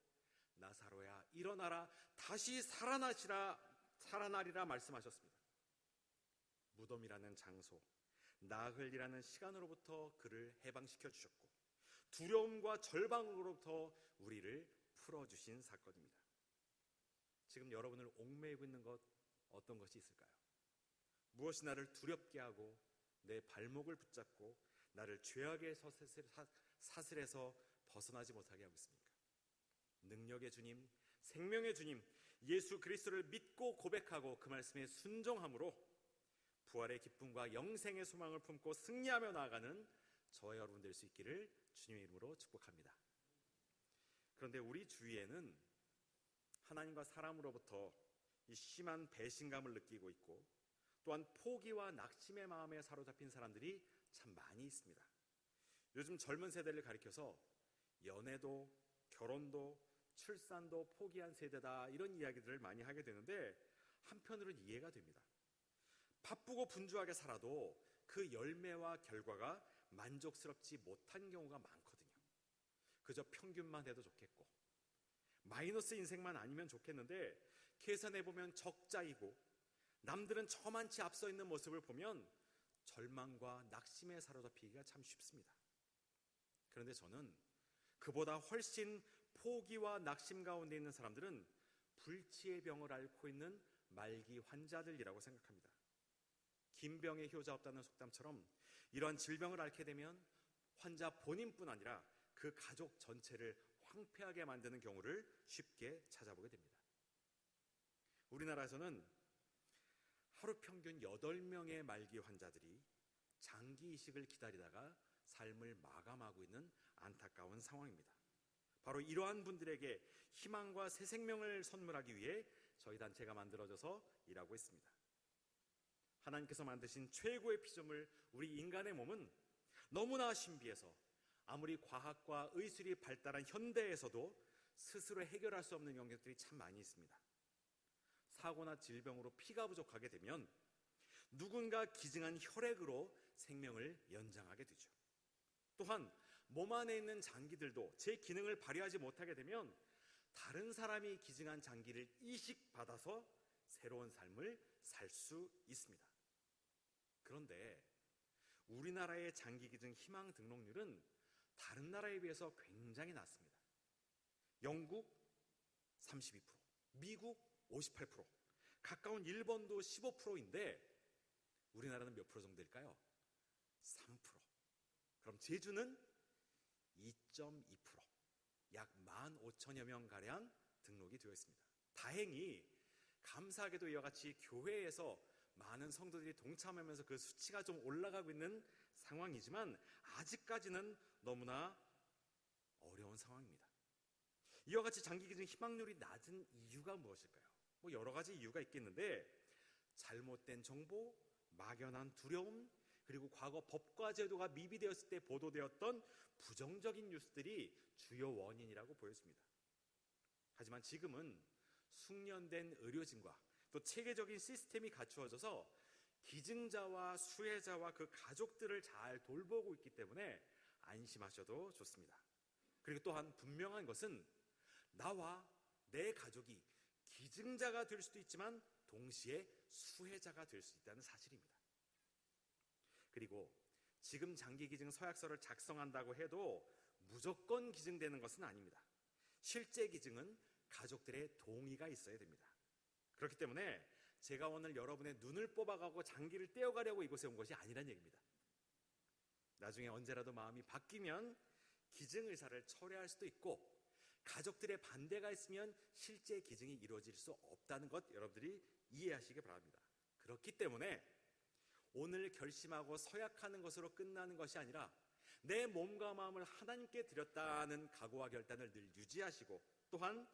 나사로야 일어나라, 다시 살아나리라 말씀하셨습니다. 무덤이라는 장소, 나흘이라는 시간으로부터 그를 해방시켜 주셨고, 두려움과 절망으로부터 우리를 풀어주신 사건입니다. 지금 여러분을 옥매이고 있는 것, 어떤 것이 있을까요? 무엇이 나를 두렵게 하고 내 발목을 붙잡고 나를 죄악의 사슬에서 벗어나지 못하게 하고 있습니까? 능력의 주님, 생명의 주님 예수 그리스도를 믿고 고백하고 그 말씀에 순종함으로 부활의 기쁨과 영생의 소망을 품고 승리하며 나아가는 저와 여러분 될 수 있기를 주님의 이름으로 축복합니다. 그런데 우리 주위에는 하나님과 사람으로부터 이 심한 배신감을 느끼고 있고, 또한 포기와 낙심의 마음에 사로잡힌 사람들이 참 많이 있습니다. 요즘 젊은 세대를 가리켜서 연애도, 결혼도, 출산도 포기한 세대다, 이런 이야기들을 많이 하게 되는데 한편으로는 이해가 됩니다. 바쁘고 분주하게 살아도 그 열매와 결과가 만족스럽지 못한 경우가 많거든요. 그저 평균만 해도 좋겠고 마이너스 인생만 아니면 좋겠는데, 계산해보면 적자이고 남들은 저만치 앞서 있는 모습을 보면 절망과 낙심에 사로잡히기가 참 쉽습니다. 그런데 저는 그보다 훨씬 포기와 낙심 가운데 있는 사람들은 불치의 병을 앓고 있는 말기 환자들이라고 생각합니다. 긴 병에 효자 없다는 속담처럼 이러한 질병을 앓게 되면 환자 본인뿐 아니라 그 가족 전체를 황폐하게 만드는 경우를 쉽게 찾아보게 됩니다. 우리나라에서는 하루 평균 8명의 말기 환자들이 장기 이식을 기다리다가 삶을 마감하고 있는 안타까운 상황입니다. 바로 이러한 분들에게 희망과 새 생명을 선물하기 위해 저희 단체가 만들어져서 일하고 있습니다. 하나님께서 만드신 최고의 피조물 우리 인간의 몸은 너무나 신비해서 아무리 과학과 의술이 발달한 현대에서도 스스로 해결할 수 없는 영역들이 참 많이 있습니다. 사고나 질병으로 피가 부족하게 되면 누군가 기증한 혈액으로 생명을 연장하게 되죠. 또한 몸 안에 있는 장기들도 제 기능을 발휘하지 못하게 되면 다른 사람이 기증한 장기를 이식받아서 새로운 삶을 살 수 있습니다. 그런데 우리나라의 장기 기증 희망 등록률은 다른 나라에 비해서 굉장히 낮습니다. 영국 32%, 미국 58%, 가까운 일본도 15%인데 우리나라는 몇 프로 정도일까요? 3%. 그럼 제주는 2.2%, 약 15,000여 명가량 등록이 되어 있습니다. 다행히 감사하게도 이와 같이 교회에서 많은 성도들이 동참하면서 그 수치가 좀 올라가고 있는 상황이지만 아직까지는 너무나 어려운 상황입니다. 이와 같이 장기 기증 희망률이 낮은 이유가 무엇일까요? 여러 가지 이유가 있겠는데, 잘못된 정보, 막연한 두려움, 그리고 과거 법과 제도가 미비되었을 때 보도되었던 부정적인 뉴스들이 주요 원인이라고 보여집니다. 하지만 지금은 숙련된 의료진과 또 체계적인 시스템이 갖추어져서 기증자와 수혜자와 그 가족들을 잘 돌보고 있기 때문에 안심하셔도 좋습니다. 그리고 또한 분명한 것은 나와 내 가족이 기증자가 될 수도 있지만 동시에 수혜자가 될 수 있다는 사실입니다. 그리고 지금 장기 기증 서약서를 작성한다고 해도 무조건 기증되는 것은 아닙니다. 실제 기증은 가족들의 동의가 있어야 됩니다. 그렇기 때문에 제가 오늘 여러분의 눈을 뽑아가고 장기를 떼어가려고 이곳에 온 것이 아니란 얘기입니다. 나중에 언제라도 마음이 바뀌면 기증 의사를 철회할 수도 있고, 가족들의 반대가 있으면 실제 기증이 이루어질 수 없다는 것 여러분들이 이해하시기 바랍니다. 그렇기 때문에 오늘 결심하고 서약하는 것으로 끝나는 것이 아니라 내 몸과 마음을 하나님께 드렸다는 각오와 결단을 늘 유지하시고, 또한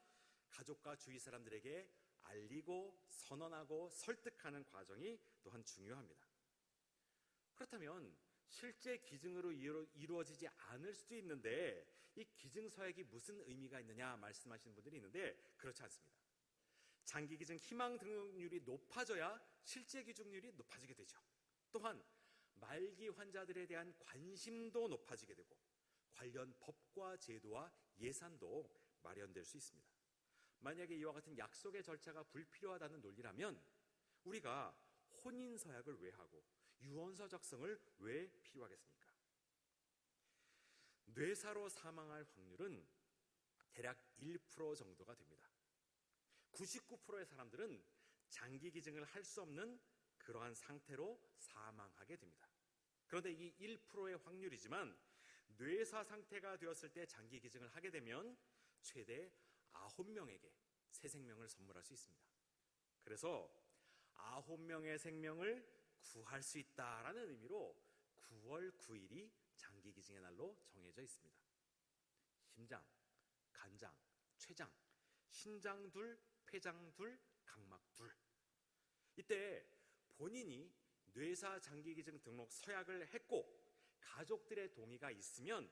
가족과 주위 사람들에게 알리고 선언하고 설득하는 과정이 또한 중요합니다. 그렇다면 실제 기증으로 이루어지지 않을 수도 있는데 이 기증 서약이 무슨 의미가 있느냐 말씀하시는 분들이 있는데 그렇지 않습니다. 장기 기증 희망 등록률이 높아져야 실제 기증률이 높아지게 되죠. 또한 말기 환자들에 대한 관심도 높아지게 되고 관련 법과 제도와 예산도 마련될 수 있습니다. 만약에 이와 같은 약속의 절차가 불필요하다는 논리라면 우리가 혼인 서약을 왜 하고 유언서 작성을 왜 필요하겠습니까? 뇌사로 사망할 확률은 대략 1% 정도가 됩니다. 99%의 사람들은 장기 기증을 할 수 없는 그러한 상태로 사망하게 됩니다. 그런데 이 1%의 확률이지만 뇌사 상태가 되었을 때 장기 기증을 하게 되면 최대 9명에게 새 생명을 선물할 수 있습니다. 그래서 9명의 생명을 구할 수 있다라는 의미로 9월 9일이 장기 기증의 날로 정해져 있습니다. 심장, 간장, 췌장, 신장 둘, 폐장 둘, 각막 둘. 이때 본인이 뇌사 장기 기증 등록 서약을 했고 가족들의 동의가 있으면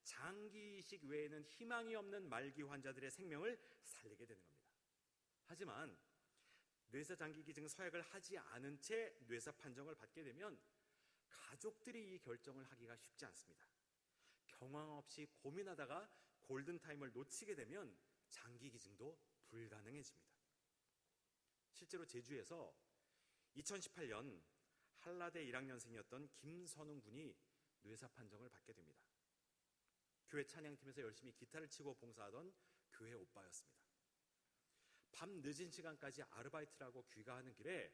장기 이식 외에는 희망이 없는 말기 환자들의 생명을 살리게 되는 겁니다. 하지만 뇌사 장기 기증 서약을 하지 않은 채 뇌사 판정을 받게 되면 가족들이 이 결정을 하기가 쉽지 않습니다. 경황 없이 고민하다가 골든타임을 놓치게 되면 장기 기증도 불가능해집니다. 실제로 제주에서 2018년 한라대 1학년생이었던 김선웅 군이 뇌사 판정을 받게 됩니다. 교회 찬양팀에서 열심히 기타를 치고 봉사하던 교회 오빠였습니다. 밤 늦은 시간까지 아르바이트를 하고 귀가하는 길에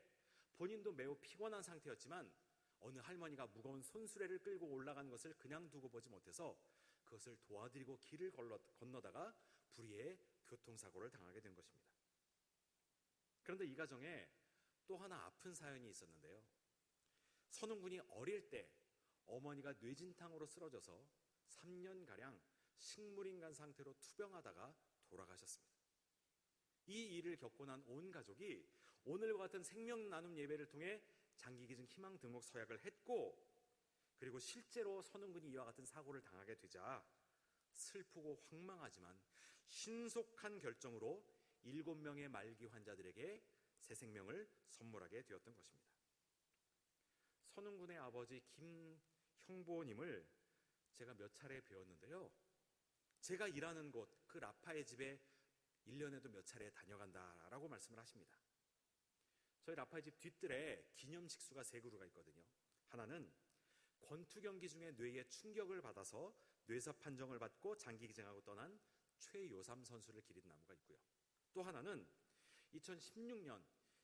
본인도 매우 피곤한 상태였지만 어느 할머니가 무거운 손수레를 끌고 올라가는 것을 그냥 두고 보지 못해서 그것을 도와드리고 길을 건너다가 불의의 교통사고를 당하게 된 것입니다. 그런데 이 가정에 또 하나 아픈 사연이 있었는데요. 선웅군이 어릴 때 어머니가 뇌진탕으로 쓰러져서 3년가량 식물인간 상태로 투병하다가 돌아가셨습니다. 이 일을 겪고 난 온 가족이 오늘과 같은 생명 나눔 예배를 통해 장기기증 희망 등록 서약을 했고, 그리고 실제로 선웅군이 이와 같은 사고를 당하게 되자 슬프고 황망하지만 신속한 결정으로 7명의 말기 환자들에게 새 생명을 선물하게 되었던 것입니다. 선웅군의 아버지 김형보님을 제가 몇 차례 배웠는데요. 제가 일하는 곳, 그 라파의 집에 1년에도 몇 차례 다녀간다라고 말씀을 하십니다. 저희 라파의 집 뒤뜰에 기념식수가 3그루가 있거든요. 하나는 권투 경기 중에 뇌에 충격을 받아서 뇌사 판정을 받고 장기 기증하고 떠난 최요삼 선수를 기린 나무가 있고요. 또 하나는 2016년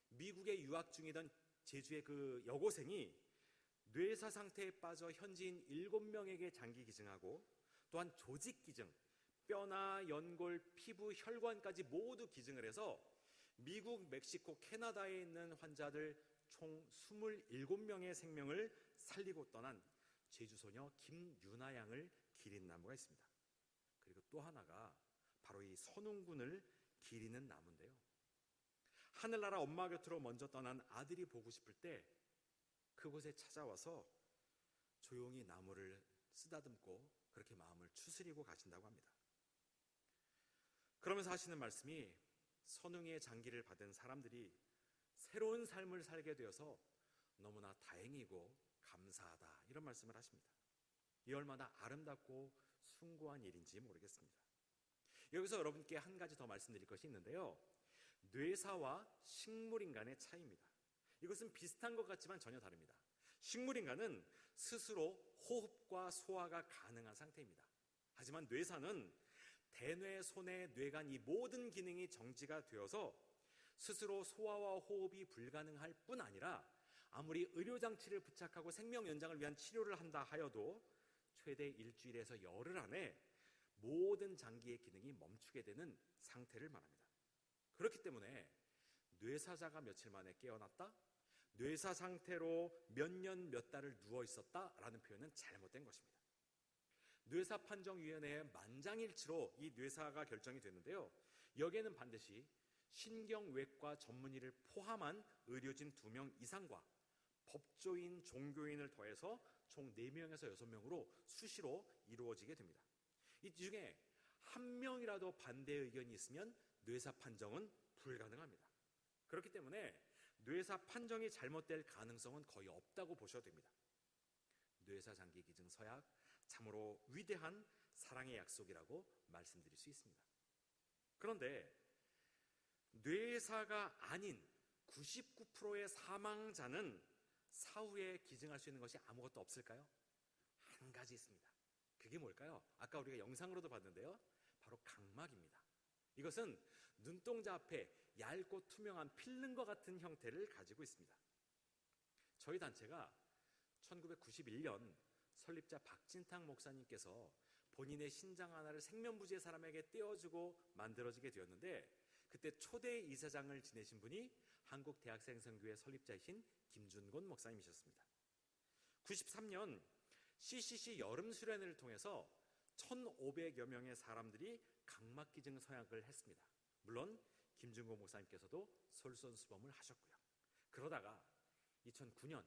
미국에 유학 중이던 제주의 그 여고생이 뇌사 상태에 빠져 현지인 7명에게 장기 기증하고 또한 조직 기증, 뼈나 연골, 피부, 혈관까지 모두 기증을 해서 미국, 멕시코, 캐나다에 있는 환자들 총 27명의 생명을 살리고 떠난 제주소녀 김유나 양을 기린 나무가 있습니다. 그리고 또 하나가 바로 이 선웅군을 기리는 나무인데요. 하늘나라 엄마 곁으로 먼저 떠난 아들이 보고 싶을 때 그곳에 찾아와서 조용히 나무를 쓰다듬고 그렇게 마음을 추스리고 가신다고 합니다. 그러면서 하시는 말씀이 선웅이의 장기를 받은 사람들이 새로운 삶을 살게 되어서 너무나 다행이고 감사하다, 이런 말씀을 하십니다. 이 얼마나 아름답고 숭고한 일인지 모르겠습니다. 여기서 여러분께 한 가지 더 말씀드릴 것이 있는데요. 뇌사와 식물인간의 차이입니다. 이것은 비슷한 것 같지만 전혀 다릅니다. 식물인간은 스스로 호흡과 소화가 가능한 상태입니다. 하지만 뇌사는 대뇌, 소뇌, 뇌간 이 모든 기능이 정지가 되어서 스스로 소화와 호흡이 불가능할 뿐 아니라 아무리 의료장치를 부착하고 생명 연장을 위한 치료를 한다 하여도 최대 일주일에서 열흘 안에 모든 장기의 기능이 멈추게 되는 상태를 말합니다. 그렇기 때문에 뇌사자가 며칠 만에 깨어났다, 뇌사 상태로 몇 년 몇 달을 누워 있었다라는 표현은 잘못된 것입니다. 뇌사 판정위원회의 만장일치로 이 뇌사가 결정이 됐는데요. 여기에는 반드시 신경외과 전문의를 포함한 의료진 2명 이상과 법조인, 종교인을 더해서 총 4명에서 6명으로 수시로 이루어지게 됩니다. 이 중에 한 명이라도 반대 의견이 있으면 뇌사 판정은 불가능합니다. 그렇기 때문에 뇌사 판정이 잘못될 가능성은 거의 없다고 보셔도 됩니다. 뇌사 장기 기증 서약, 참으로 위대한 사랑의 약속이라고 말씀드릴 수 있습니다. 그런데 뇌사가 아닌 99%의 사망자는 사후에 기증할 수 있는 것이 아무것도 없을까요? 한 가지 있습니다. 그게 뭘까요? 아까 우리가 영상으로도 봤는데요. 바로 각막입니다. 이것은 눈동자 앞에 얇고 투명한 필름과 같은 형태를 가지고 있습니다. 저희 단체가 1991년 설립자 박진탁 목사님께서 본인의 신장 하나를 생면부지의 사람에게 떼어주고 만들어지게 되었는데, 그때 초대 이사장을 지내신 분이 한국대학생선교회 설립자이신 김준곤 목사님이셨습니다. 93년 CCC 여름 수련회를 통해서 1,500여 명의 사람들이 각막기증 서약을 했습니다. 물론 김준곤 목사님께서도 솔선수범을 하셨고요. 그러다가 2009년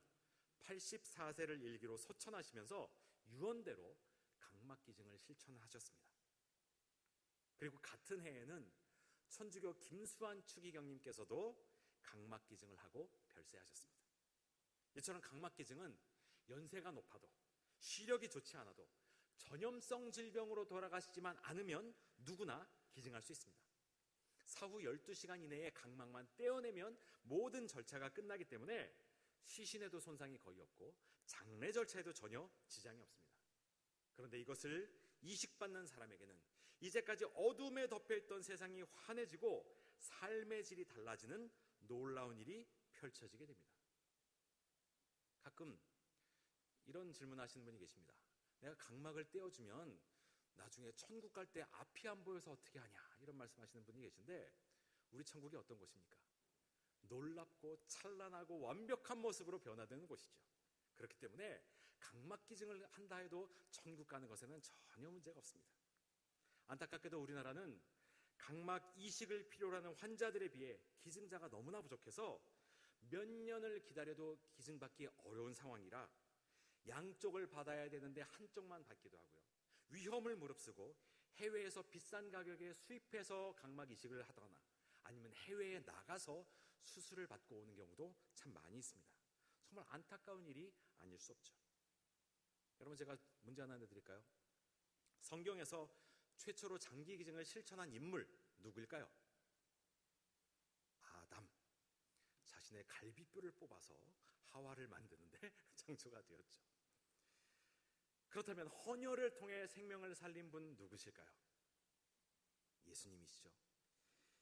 84세를 일기로 소천하시면서 유언대로 각막기증을 실천하셨습니다. 그리고 같은 해에는 천주교 김수환 추기경님께서도 각막기증을 하고 별세하셨습니다. 이처럼 각막기증은 연세가 높아도 시력이 좋지 않아도 전염성 질병으로 돌아가시지만 않으면 누구나 기증할 수 있습니다. 사후 12시간 이내에 각막만 떼어내면 모든 절차가 끝나기 때문에 시신에도 손상이 거의 없고 장례 절차에도 전혀 지장이 없습니다. 그런데 이것을 이식받는 사람에게는 이제까지 어둠에 덮여있던 세상이 환해지고 삶의 질이 달라지는 놀라운 일이 펼쳐지게 됩니다. 가끔 이런 질문하시는 분이 계십니다. 내가 각막을 떼어주면 나중에 천국 갈 때 앞이 안 보여서 어떻게 하냐, 이런 말씀하시는 분이 계신데, 우리 천국이 어떤 곳입니까? 놀랍고 찬란하고 완벽한 모습으로 변화되는 곳이죠. 그렇기 때문에 각막기증을 한다 해도 천국 가는 것에는 전혀 문제가 없습니다. 안타깝게도 우리나라는 각막 이식을 필요로 하는 환자들에 비해 기증자가 너무나 부족해서 몇 년을 기다려도 기증받기 어려운 상황이라 양쪽을 받아야 되는데 한쪽만 받기도 하고요. 위험을 무릅쓰고 해외에서 비싼 가격에 수입해서 각막 이식을 하거나 아니면 해외에 나가서 수술을 받고 오는 경우도 참 많이 있습니다. 정말 안타까운 일이 아닐 수 없죠. 여러분, 제가 문제 하나 내드릴까요? 성경에서 최초로 장기 기증을 실천한 인물 누구일까요? 아담. 자신의 갈비뼈를 뽑아서 하와를 만드는데 창조가 되었죠. 그렇다면 헌혈을 통해 생명을 살린 분 누구실까요? 예수님이시죠.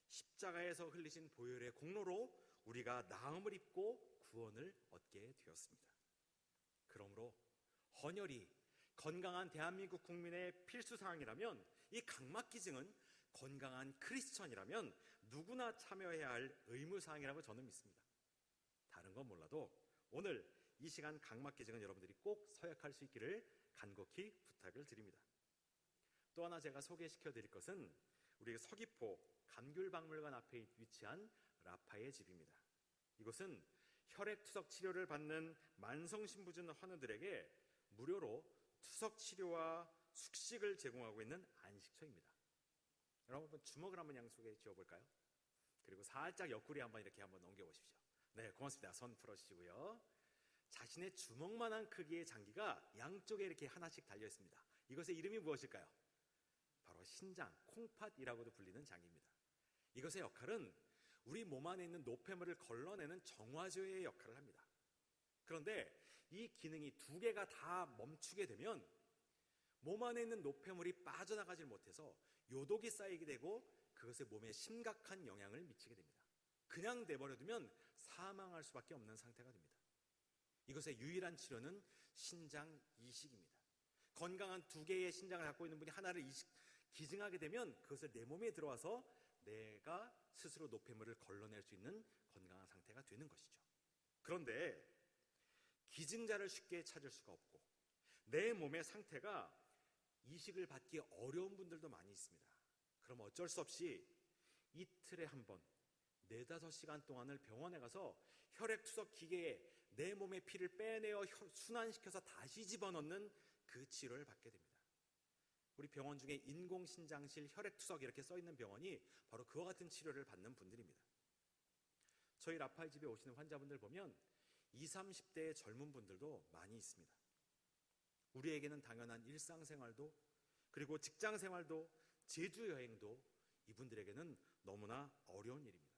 십자가에서 흘리신 보혈의 공로로 우리가 나음을 입고 구원을 얻게 되었습니다. 그러므로 헌혈이 건강한 대한민국 국민의 필수사항이라면, 이 각막기증은 건강한 크리스천이라면 누구나 참여해야 할 의무사항이라고 저는 믿습니다. 다른 건 몰라도 오늘 이 시간 각막기증은 여러분들이 꼭 서약할 수 있기를 간곡히 부탁을 드립니다. 또 하나 제가 소개시켜 드릴 것은 우리 서귀포 감귤박물관 앞에 위치한 라파의 집입니다. 이곳은 혈액투석 치료를 받는 만성신부전 환우들에게 무료로 투석 치료와 숙식을 제공하고 있는 안식처입니다. 여러분, 한번 주먹을 한번 양쪽에 쥐어볼까요? 그리고 살짝 옆구리 한번 이렇게 한번 넘겨보십시오. 네, 고맙습니다. 손 풀어주시고요. 자신의 주먹만한 크기의 장기가 양쪽에 이렇게 하나씩 달려 있습니다. 이것의 이름이 무엇일까요? 바로 신장, 콩팥이라고도 불리는 장기입니다. 이것의 역할은 우리 몸 안에 있는 노폐물을 걸러내는 정화조의 역할을 합니다. 그런데 이 기능이 2개가 다 멈추게 되면 몸 안에 있는 노폐물이 빠져나가질 못해서 요독이 쌓이게 되고 그것의 몸에 심각한 영향을 미치게 됩니다. 그냥 내버려두면 사망할 수밖에 없는 상태가 됩니다. 이것의 유일한 치료는 신장 이식입니다. 건강한 2개의 신장을 갖고 있는 분이 하나를 기증하게 되면 그것을 내 몸에 들어와서 내가 스스로 노폐물을 걸러낼 수 있는 건강한 상태가 되는 것이죠. 그런데 기증자를 쉽게 찾을 수가 없고 내 몸의 상태가 이식을 받기 어려운 분들도 많이 있습니다. 그럼 어쩔 수 없이 이틀에 한 번 4-5시간 동안을 병원에 가서 혈액투석 기계에 내 몸의 피를 빼내어 순환시켜서 다시 집어넣는 그 치료를 받게 됩니다. 우리 병원 중에 인공신장실 혈액투석 이렇게 써있는 병원이 바로 그와 같은 치료를 받는 분들입니다. 저희 라파이 집에 오시는 환자분들 보면 20, 30대의 젊은 분들도 많이 있습니다. 우리에게는 당연한 일상생활도, 그리고 직장생활도, 제주여행도 이분들에게는 너무나 어려운 일입니다.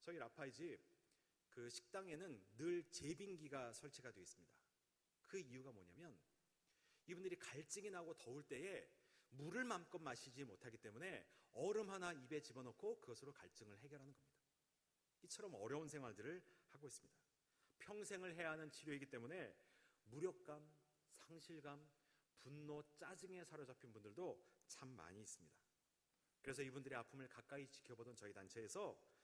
저희 라파이 집 그 식당에는 늘 제빙기가 설치가 되어 있습니다. 그 이유가 뭐냐면 이분들이 갈증이 나고 더울 때에 물을 마음껏 마시지 못하기 때문에 얼음 하나 입에 집어넣고 그것으로 갈증을 해결하는 겁니다. 이처럼 어려운 생활들을 하고 있습니다. 평생을 해야 하는 치료이기 때문에 무력감, 상실감, 분노, 짜증에 사로잡힌 분들도 참 많이 있습니다. 그래서 이분들의 아픔을 가까이 지켜보던 저희 단체에서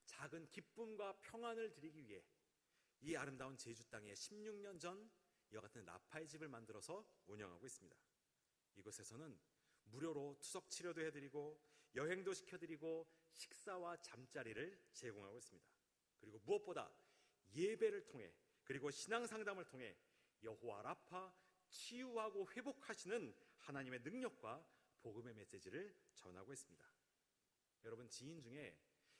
작은 기쁨과 평안을 드리기 위해 이 아름다운 제주 땅에 16년 전 이와 같은 라파이 집을 만들어서 운영하고 있습니다. 이곳에서는 무료로 투석 치료도 해드리고 여행도 시켜드리고 식사와 잠자리를 제공하고 있습니다. 그리고 무엇보다 예배를 통해, 그리고 신앙 상담을 통해 여호와 라파, 치유하고 회복하시는 하나님의 능력과 복음의 메시지를 전하고 있습니다. 여러분, 지인 중에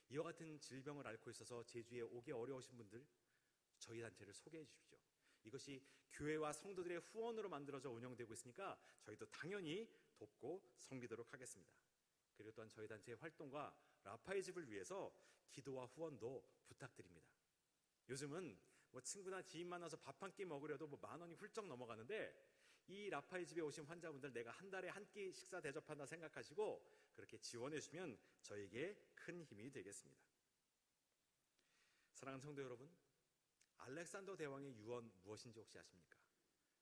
이와 같은 질병을 앓고 있어서 제주에 오기 어려우신 분들, 저희 단체를 소개해 주십시오. 이것이 교회와 성도들의 후원으로 만들어져 운영되고 있으니까 저희도 당연히 돕고 섬기도록 하겠습니다. 그리고 또한 저희 단체의 활동과 라파의 집을 위해서 기도와 후원도 부탁드립니다. 요즘은 친구나 지인 만나서 밥 한 끼 먹으려도 10,000원이 훌쩍 넘어가는데, 이 라파의 집에 오신 환자분들 내가 한 달에 한 끼 식사 대접한다 생각하시고 그렇게 지원해 주시면 저에게 큰 힘이 되겠습니다. 사랑하는 성도 여러분, 알렉산더 대왕의 유언 무엇인지 혹시 아십니까?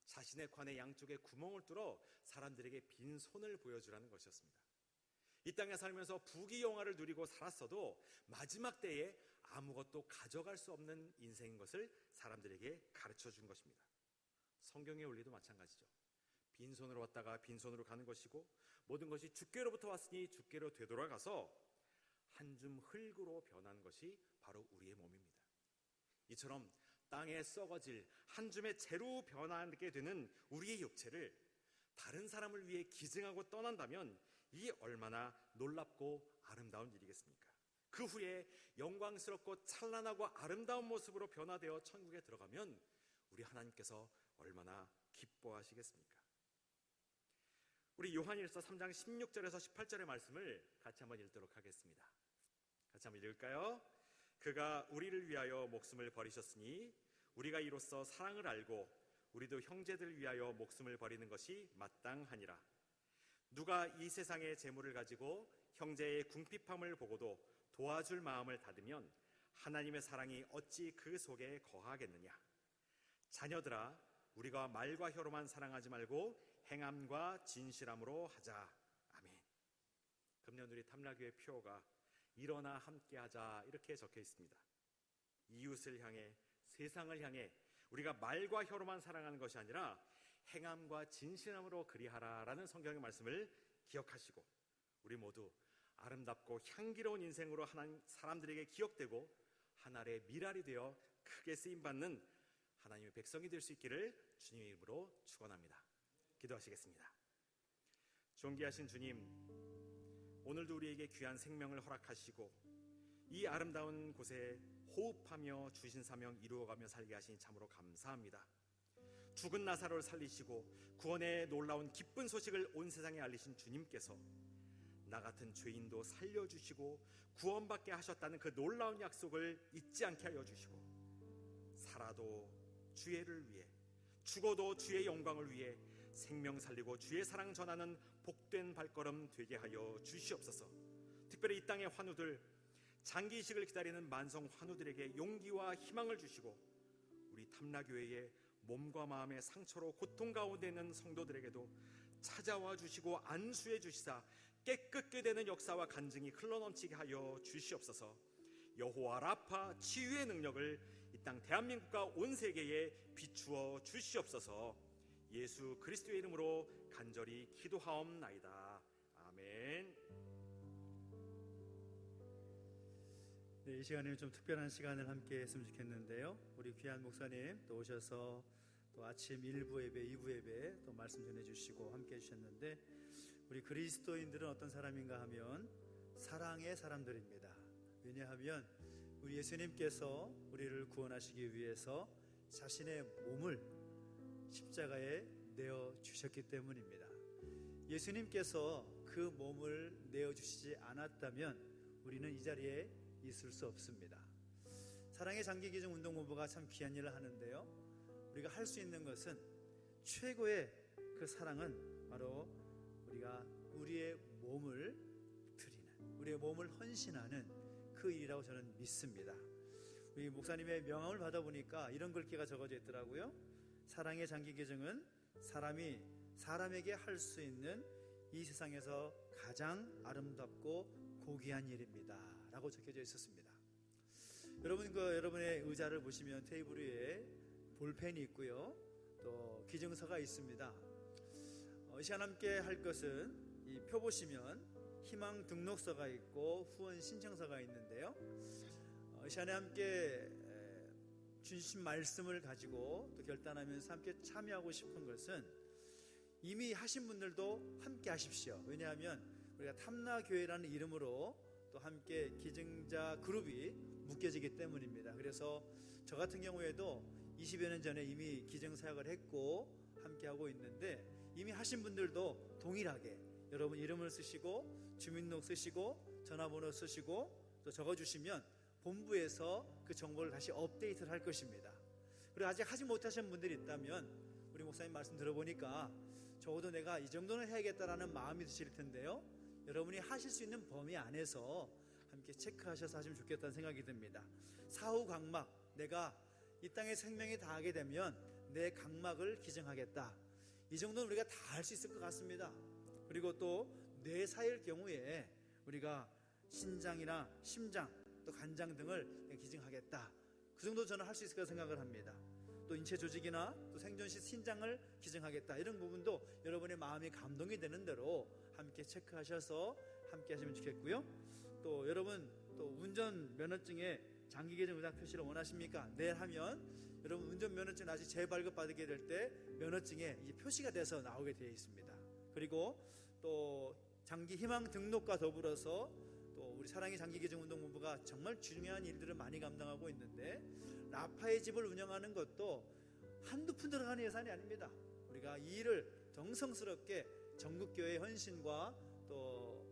자신의 관의 양쪽에 구멍을 뚫어 사람들에게 빈 손을 보여주라는 것이었습니다. 이 땅에 살면서 부귀영화를 누리고 살았어도 마지막 때에 아무것도 가져갈 수 없는 인생인 것을 사람들에게 가르쳐 준 것입니다. 성경의 원리도 마찬가지죠. 빈손으로 왔다가 빈손으로 가는 것이고, 모든 것이 주께로부터 왔으니 주께로 되돌아가서 한 줌 흙으로 변한 것이 바로 우리의 몸입니다. 이처럼 땅에 썩어질 한 줌의 재로 변하게 되는 우리의 육체를 다른 사람을 위해 기증하고 떠난다면 이게 얼마나 놀랍고 아름다운 일이겠습니까? 그 후에 영광스럽고 찬란하고 아름다운 모습으로 변화되어 천국에 들어가면 우리 하나님께서 얼마나 기뻐하시겠습니까? 우리 요한일서 3장 16절에서 18절의 말씀을 같이 한번 읽도록 하겠습니다. 같이 한번 읽을까요? 그가 우리를 위하여 목숨을 버리셨으니 우리가 이로써 사랑을 알고 우리도 형제들을 위하여 목숨을 버리는 것이 마땅하니라. 누가 이 세상의 재물을 가지고 형제의 궁핍함을 보고도 도와줄 마음을 닫으면 하나님의 사랑이 어찌 그 속에 거하겠느냐. 자녀들아, 우리가 말과 혀로만 사랑하지 말고 행함과 진실함으로 하자. 아멘. 금년우리 탐라교회 표어가 일어나 함께하자 이렇게 적혀 있습니다. 이웃을 향해, 세상을 향해 우리가 말과 혀로만 사랑하는 것이 아니라 행함과 진실함으로 그리하라라는 성경의 말씀을 기억하시고, 우리 모두 아름답고 향기로운 인생으로 사람들에게 기억되고 하늘의 미랄이 되어 크게 쓰임받는 하나님의 백성이 될 수 있기를 주님의 이름으로 축원합니다. 기도하시겠습니다. 존귀하신 주님, 오늘도 우리에게 귀한 생명을 허락하시고 이 아름다운 곳에 호흡하며 주신 사명 이루어가며 살게 하시니 참으로 감사합니다. 죽은 나사로를 살리시고 구원의 놀라운 기쁜 소식을 온 세상에 알리신 주님께서 나 같은 죄인도 살려주시고 구원받게 하셨다는 그 놀라운 약속을 잊지 않게 하여 주시고, 살아도 주의를 위해, 죽어도 주의 영광을 위해 생명 살리고 주의 사랑 전하는 복된 발걸음 되게 하여 주시옵소서. 특별히 이 땅의 환우들, 장기 이식을 기다리는 만성 환우들에게 용기와 희망을 주시고, 우리 탐라교회의 몸과 마음의 상처로 고통 가운데 있는 성도들에게도 찾아와 주시고 안수해 주시사 깨끗게 되는 역사와 간증이 흘러넘치게 하여 주시옵소서. 여호와 라파 치유의 능력을 이 땅 대한민국과 온 세계에 비추어 주시옵소서. 예수 그리스도의 이름으로 간절히 기도하옵나이다. 아멘. 네, 이 시간에는 좀 특별한 시간을 함께 했으면 좋겠는데요. 우리 귀한 목사님 또 오셔서 또 아침 1부 예배, 2부 예배 또 말씀 전해주시고 함께 해주셨는데, 우리 그리스도인들은 어떤 사람인가 하면 사랑의 사람들입니다. 왜냐하면 우리 예수님께서 우리를 구원하시기 위해서 자신의 몸을 십자가에 내어주셨기 때문입니다. 예수님께서 그 몸을 내어주시지 않았다면 우리는 이 자리에 있을 수 없습니다. 사랑의 장기기증 운동본부가 참 귀한 일을 하는데요, 우리가 할 수 있는 것은, 최고의 그 사랑은 바로 우리가 우리의 몸을 드리는, 우리의 몸을 헌신하는 그 일이라고 저는 믿습니다. 우리 목사님의 명함을 받아보니까 이런 글귀가 적어져 있더라고요. 사랑의 장기기증은 사람이 사람에게 할 수 있는 이 세상에서 가장 아름답고 고귀한 일입니다 라고 적혀져 있었습니다. 여러분의 의자를 보시면 테이블 위에 볼펜이 있고요, 또 기증서가 있습니다. 이 시간 함께 할 것은, 이 표 보시면 희망 등록서가 있고 후원 신청서가 있는데요, 이 시간에 함께 주신 말씀을 가지고 또 결단하면서 함께 참여하고 싶은 것은, 이미 하신 분들도 함께 하십시오. 왜냐하면 우리가 탐나교회라는 이름으로 또 함께 기증자 그룹이 묶여지기 때문입니다. 그래서 저 같은 경우에도 20여 년 전에 이미 기증 사역을 했고 함께 하고 있는데, 이미 하신 분들도 동일하게 여러분 이름을 쓰시고 주민등록 쓰시고 전화번호 쓰시고 또 적어주시면 본부에서 그 정보를 다시 업데이트를 할 것입니다. 그리고 아직 하지 못하신 분들이 있다면, 우리 목사님 말씀 들어보니까 적어도 내가 이 정도는 해야겠다라는 마음이 드실 텐데요, 여러분이 하실 수 있는 범위 안에서 함께 체크하셔서 하시면 좋겠다는 생각이 듭니다. 사후 각막, 내가 이 땅에 생명이 다하게 되면 내 각막을 기증하겠다, 이 정도는 우리가 다 할 수 있을 것 같습니다. 그리고 또 뇌사일 경우에 우리가 신장이나 심장 또 간장 등을 기증하겠다, 그 정도 저는 할 수 있을 거라 생각을 합니다. 또 인체 조직이나 또 생존 시 신장을 기증하겠다, 이런 부분도 여러분의 마음이 감동이 되는 대로 함께 체크하셔서 함께 하시면 좋겠고요. 또 여러분 또 운전 면허증에 장기 기증 의사 표시를 원하십니까? 네 하면 여러분 운전 면허증 아직 재발급 받게 될 때 면허증에 이제 표시가 돼서 나오게 되어 있습니다. 그리고 또 장기 희망 등록과 더불어서 또 우리 사랑의 장기 기증 운동본부가 정말 중요한 일들을 많이 감당하고 있는데, 라파의 집을 운영하는 것도 한두 푼 들어가는 예산이 아닙니다. 우리가 이 일을 정성스럽게 전국교회 헌신과 또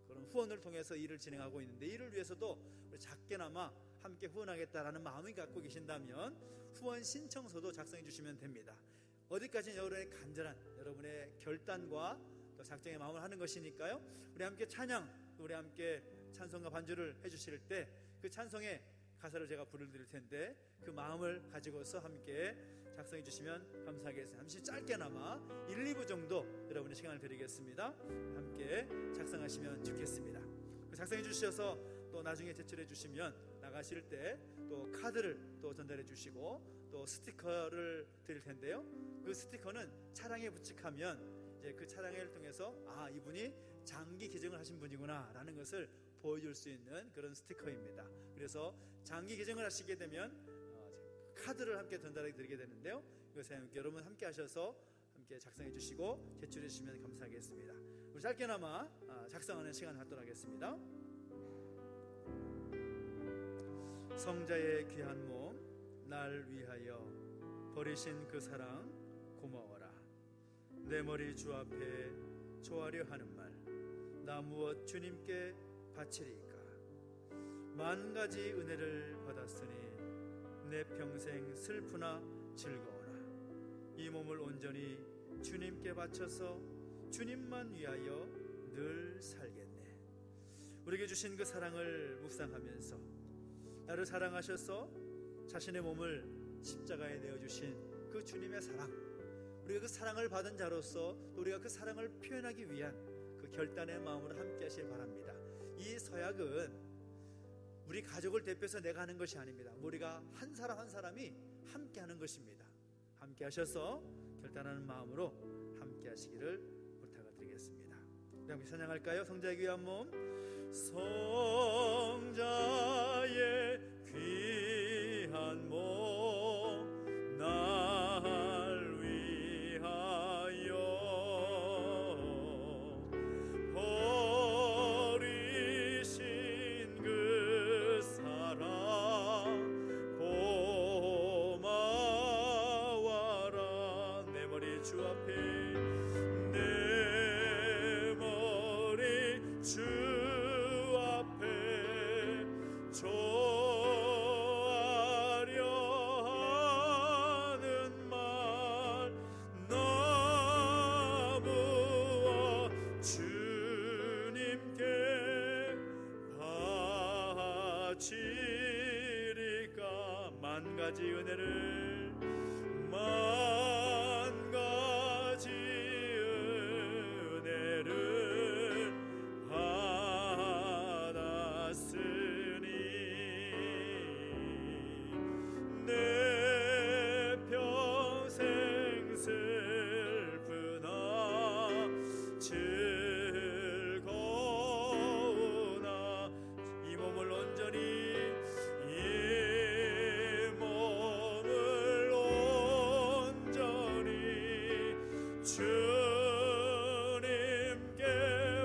그런 후원을 통해서 일을 진행하고 있는데, 이를 위해서도 우리 작게나마 함께 후원하겠다라는 마음을 갖고 계신다면 후원 신청서도 작성해 주시면 됩니다. 어디까지는 여러분의 간절한 여러분의 결단과 또 작정의 마음을 하는 것이니까요, 우리 함께 찬양, 우리 함께 찬송과 반주를 해주실 때 그 찬송의 가사를 제가 부르드릴 텐데, 그 마음을 가지고서 함께 작성해 주시면 감사하겠습니다. 잠시 짧게나마 1, 2부 정도 여러분의 시간을 드리겠습니다. 함께 작성하시면 좋겠습니다. 작성해 주셔서 또 나중에 제출해 주시면 나가실 때 또 카드를 또 전달해 주시고 또 스티커를 드릴 텐데요, 그 스티커는 차량에 부착하면 이제 그 차량을 통해서 이분이 장기 기증을 하신 분이구나 라는 것을 보여줄 수 있는 그런 스티커입니다. 그래서 장기 기증을 하시게 되면 카드를 함께 전달해 드리게 되는데요, 이것에 여러분 함께 하셔서 함께 작성해 주시고 제출해 주시면 감사하겠습니다. 우리 짧게나마 작성하는 시간을 갖도록 하겠습니다. 성자의 귀한 몸 날 위하여 버리신 그 사랑 고마워라. 내 머리 주 앞에 조아려 하는 말, 나 무엇 주님께 바치리까. 만 가지 은혜를 받았으니 내 평생 슬프나 즐거워라. 이 몸을 온전히 주님께 바쳐서 주님만 위하여 늘 살겠네. 우리에게 주신 그 사랑을 묵상하면서 나를 사랑하셔서 자신의 몸을 십자가에 내어주신 그 주님의 사랑, 우리가 그 사랑을 받은 자로서 또 우리가 그 사랑을 표현하기 위한 그 결단의 마음으로 함께 하시길 바랍니다. 이 서약은 우리 가족을 대표해서 내가 하는 것이 아닙니다. 우리가 한 사람 한 사람이 함께 하는 것입니다. 함께 하셔서 결단하는 마음으로 함께 하시기를 부탁드리겠습니다. 함께 찬양할까요? 성자의 귀한 몸, 성자의 귀한 몸 날 위하여 버리신 그 사랑 고마워라. 내 머리 주 앞에, 내 머리 주 앞에 조아려 하는 말 나부어 주님께 바치리까. 만 가지 은혜를, 만 가지 은혜를 받았으니 내 평생 슬프나 즐거우나 이 몸을 온전히, 이 몸을 온전히 주님께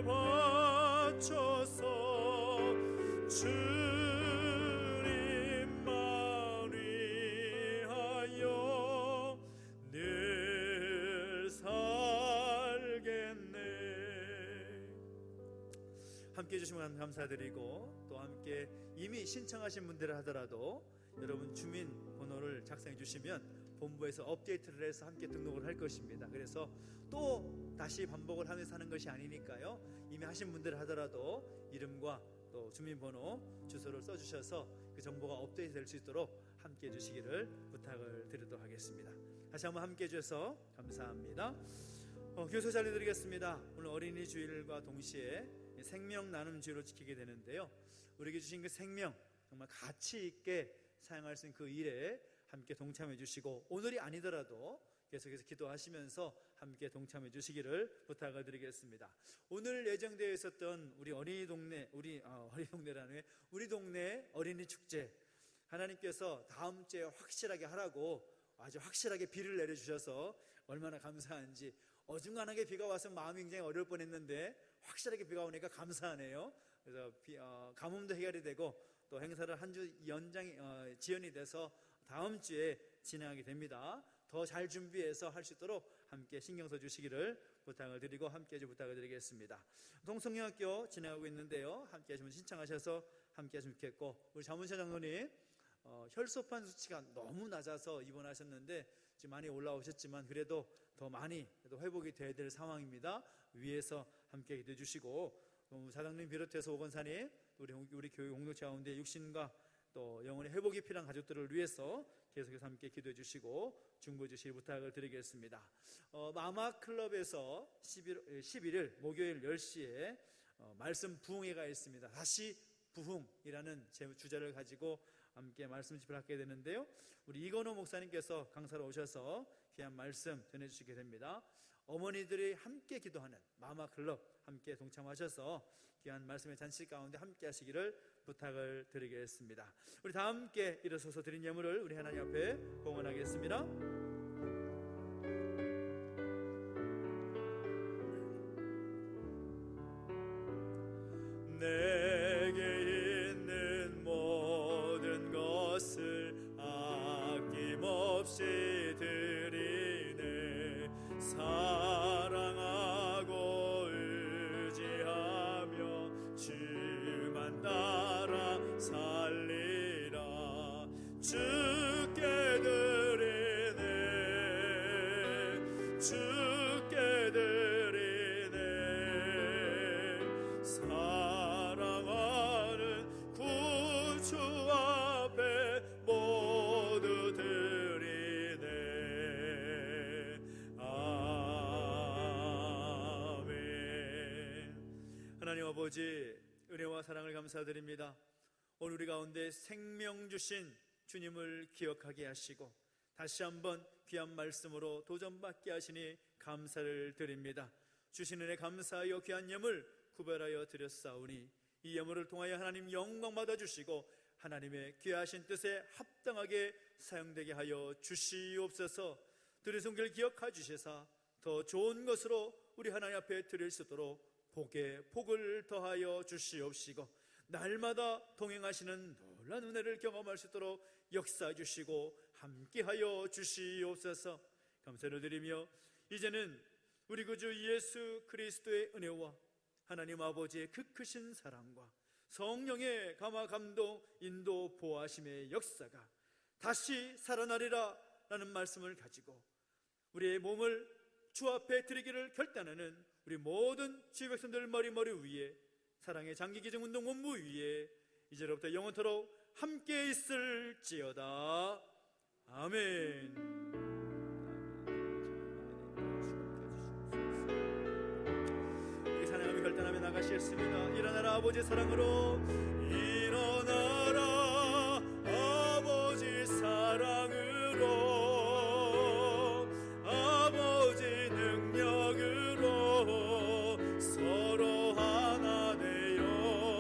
바쳐서 주님만 위하여 늘 살겠네. 함께 해주시면 감사드리고, 또 함께 이미 신청하신 분들 하더라도 여러분 주민번호를 작성해 주시면 본부에서 업데이트를 해서 함께 등록을 할 것입니다. 그래서 또 다시 반복을 하면서 하는 것이 아니니까요, 이미 하신 분들 하더라도 이름과 또 주민번호, 주소를 써주셔서 그 정보가 업데이트 될 수 있도록 함께 해주시기를 부탁을 드리도록 하겠습니다. 다시 한번 함께 해주셔서 감사합니다. 교소 잘려드리겠습니다. 오늘 어린이 주일과 동시에 생명 나눔 주일로 지키게 되는데요, 우리에게 주신 그 생명 정말 가치 있게 사용할 수 있는 그 일에 함께 동참해 주시고, 오늘이 아니더라도 계속해서 기도하시면서 함께 동참해 주시기를 부탁을 드리겠습니다. 오늘 예정되어 있었던 우리 어린이 동네, 우리 동네 어린이 축제, 하나님께서 다음 주에 확실하게 하라고 아주 확실하게 비를 내려주셔서 얼마나 감사한지, 어중간하게 비가 와서 마음이 굉장히 어려울 뻔했는데 확실하게 비가 오니까 감사하네요. 그래서 가뭄도 해결이 되고 또 행사를 한 주 지연이 돼서 다음 주에 진행하게 됩니다. 더 잘 준비해서 할 수 있도록 함께 신경 써 주시기를 부탁을 드리고 함께 해주 부탁을 드리겠습니다. 동성영학교 진행하고 있는데요, 함께 하시면 신청하셔서 함께 하시면 좋겠고, 우리 자문사 장로님 혈소판 수치가 너무 낮아서 입원하셨는데 지금 많이 올라오셨지만 그래도 더 많이 회복이 돼야 될 상황입니다. 위에서 함께 기도해 주시고, 사장님 비롯해서 오건사님, 우리 교회 공동체 가운데 육신과 또 영혼의 회복이 필요한 가족들을 위해서 계속해서 함께 기도해 주시고 중보해 주시기 부탁을 드리겠습니다. 마마클럽에서 11일 목요일 10시에 말씀 부흥회가 있습니다. 다시 부흥이라는 주제를 가지고 함께 말씀 집회를 하게 되는데요, 우리 이건호 목사님께서 강사로 오셔서 귀한 말씀 전해주시게 됩니다. 어머니들이 함께 기도하는 마마클럽 함께 동참하셔서 귀한 말씀의 잔치 가운데 함께 하시기를 부탁을 드리겠습니다. 우리 다 함께 일어서서 드린 예물을 우리 하나님 앞에 봉헌하겠습니다. 내게 있는 모든 것을 아낌없이 드리네. 사랑하고 의지하며 주만 따라 살리라. 주께 드리네, 주께 드리네. 사랑하는 구주 앞에 모두 드리네. 아멘. 하나님 아버지, 은혜와 사랑을 감사드립니다. 오늘 우리 가운데 생명 주신 주님을 기억하게 하시고 다시 한번 귀한 말씀으로 도전받게 하시니 감사를 드립니다. 주신 은혜 감사하여 귀한 예물 구별하여 드렸사오니 이 예물을 통하여 하나님 영광 받아주시고 하나님의 귀하신 뜻에 합당하게 사용되게 하여 주시옵소서. 드린 손길 기억하 주시사 더 좋은 것으로 우리 하나님 앞에 드릴 수 있도록 복에 복을 더하여 주시옵시고 날마다 동행하시는 놀라운 은혜를 경험할 수 있도록 역사해 주시고 함께하여 주시옵소서. 감사를 드리며 이제는 우리 구주 예수 그리스도의 은혜와 하나님 아버지의 그 크신 사랑과 성령의 감화 감동 인도 보호하심의 역사가 다시 살아나리라 라는 말씀을 가지고 우리의 몸을 주 앞에 드리기를 결단하는 우리 모든 주의 백성들 머리 위에 사랑의 장기기증운동 본부 위에 이제로부터 영원토록 함께 있을지어다. 아멘. 우리 사랑하며 결단하며 나가시겠습니다. 일어나라 아버지의 사랑으로, 일어나라 아버지 사랑으로, 아버지 능력으로 서로 하나 되어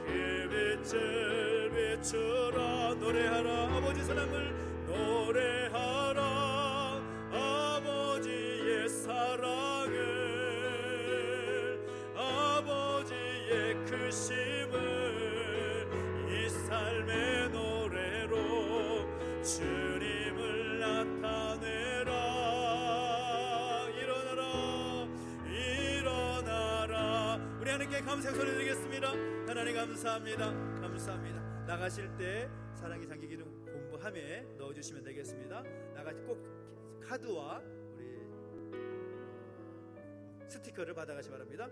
그 빛을 비추라. 노래하라 아버지 사랑을, 노래하라 아버지의 사랑을, 아버지의 크심을 이 삶의 노래로 주님을 나타내라. 일어나라 일어나라. 우리 하나님께 감사의 소리 드리겠습니다. 하나님 감사합니다. 감사합니다. 나가실 때 사랑의 장기기둥 공부함에 넣어주시면 되겠습니다. 나가실 꼭 카드와 우리 스티커를 받아가시 바랍니다.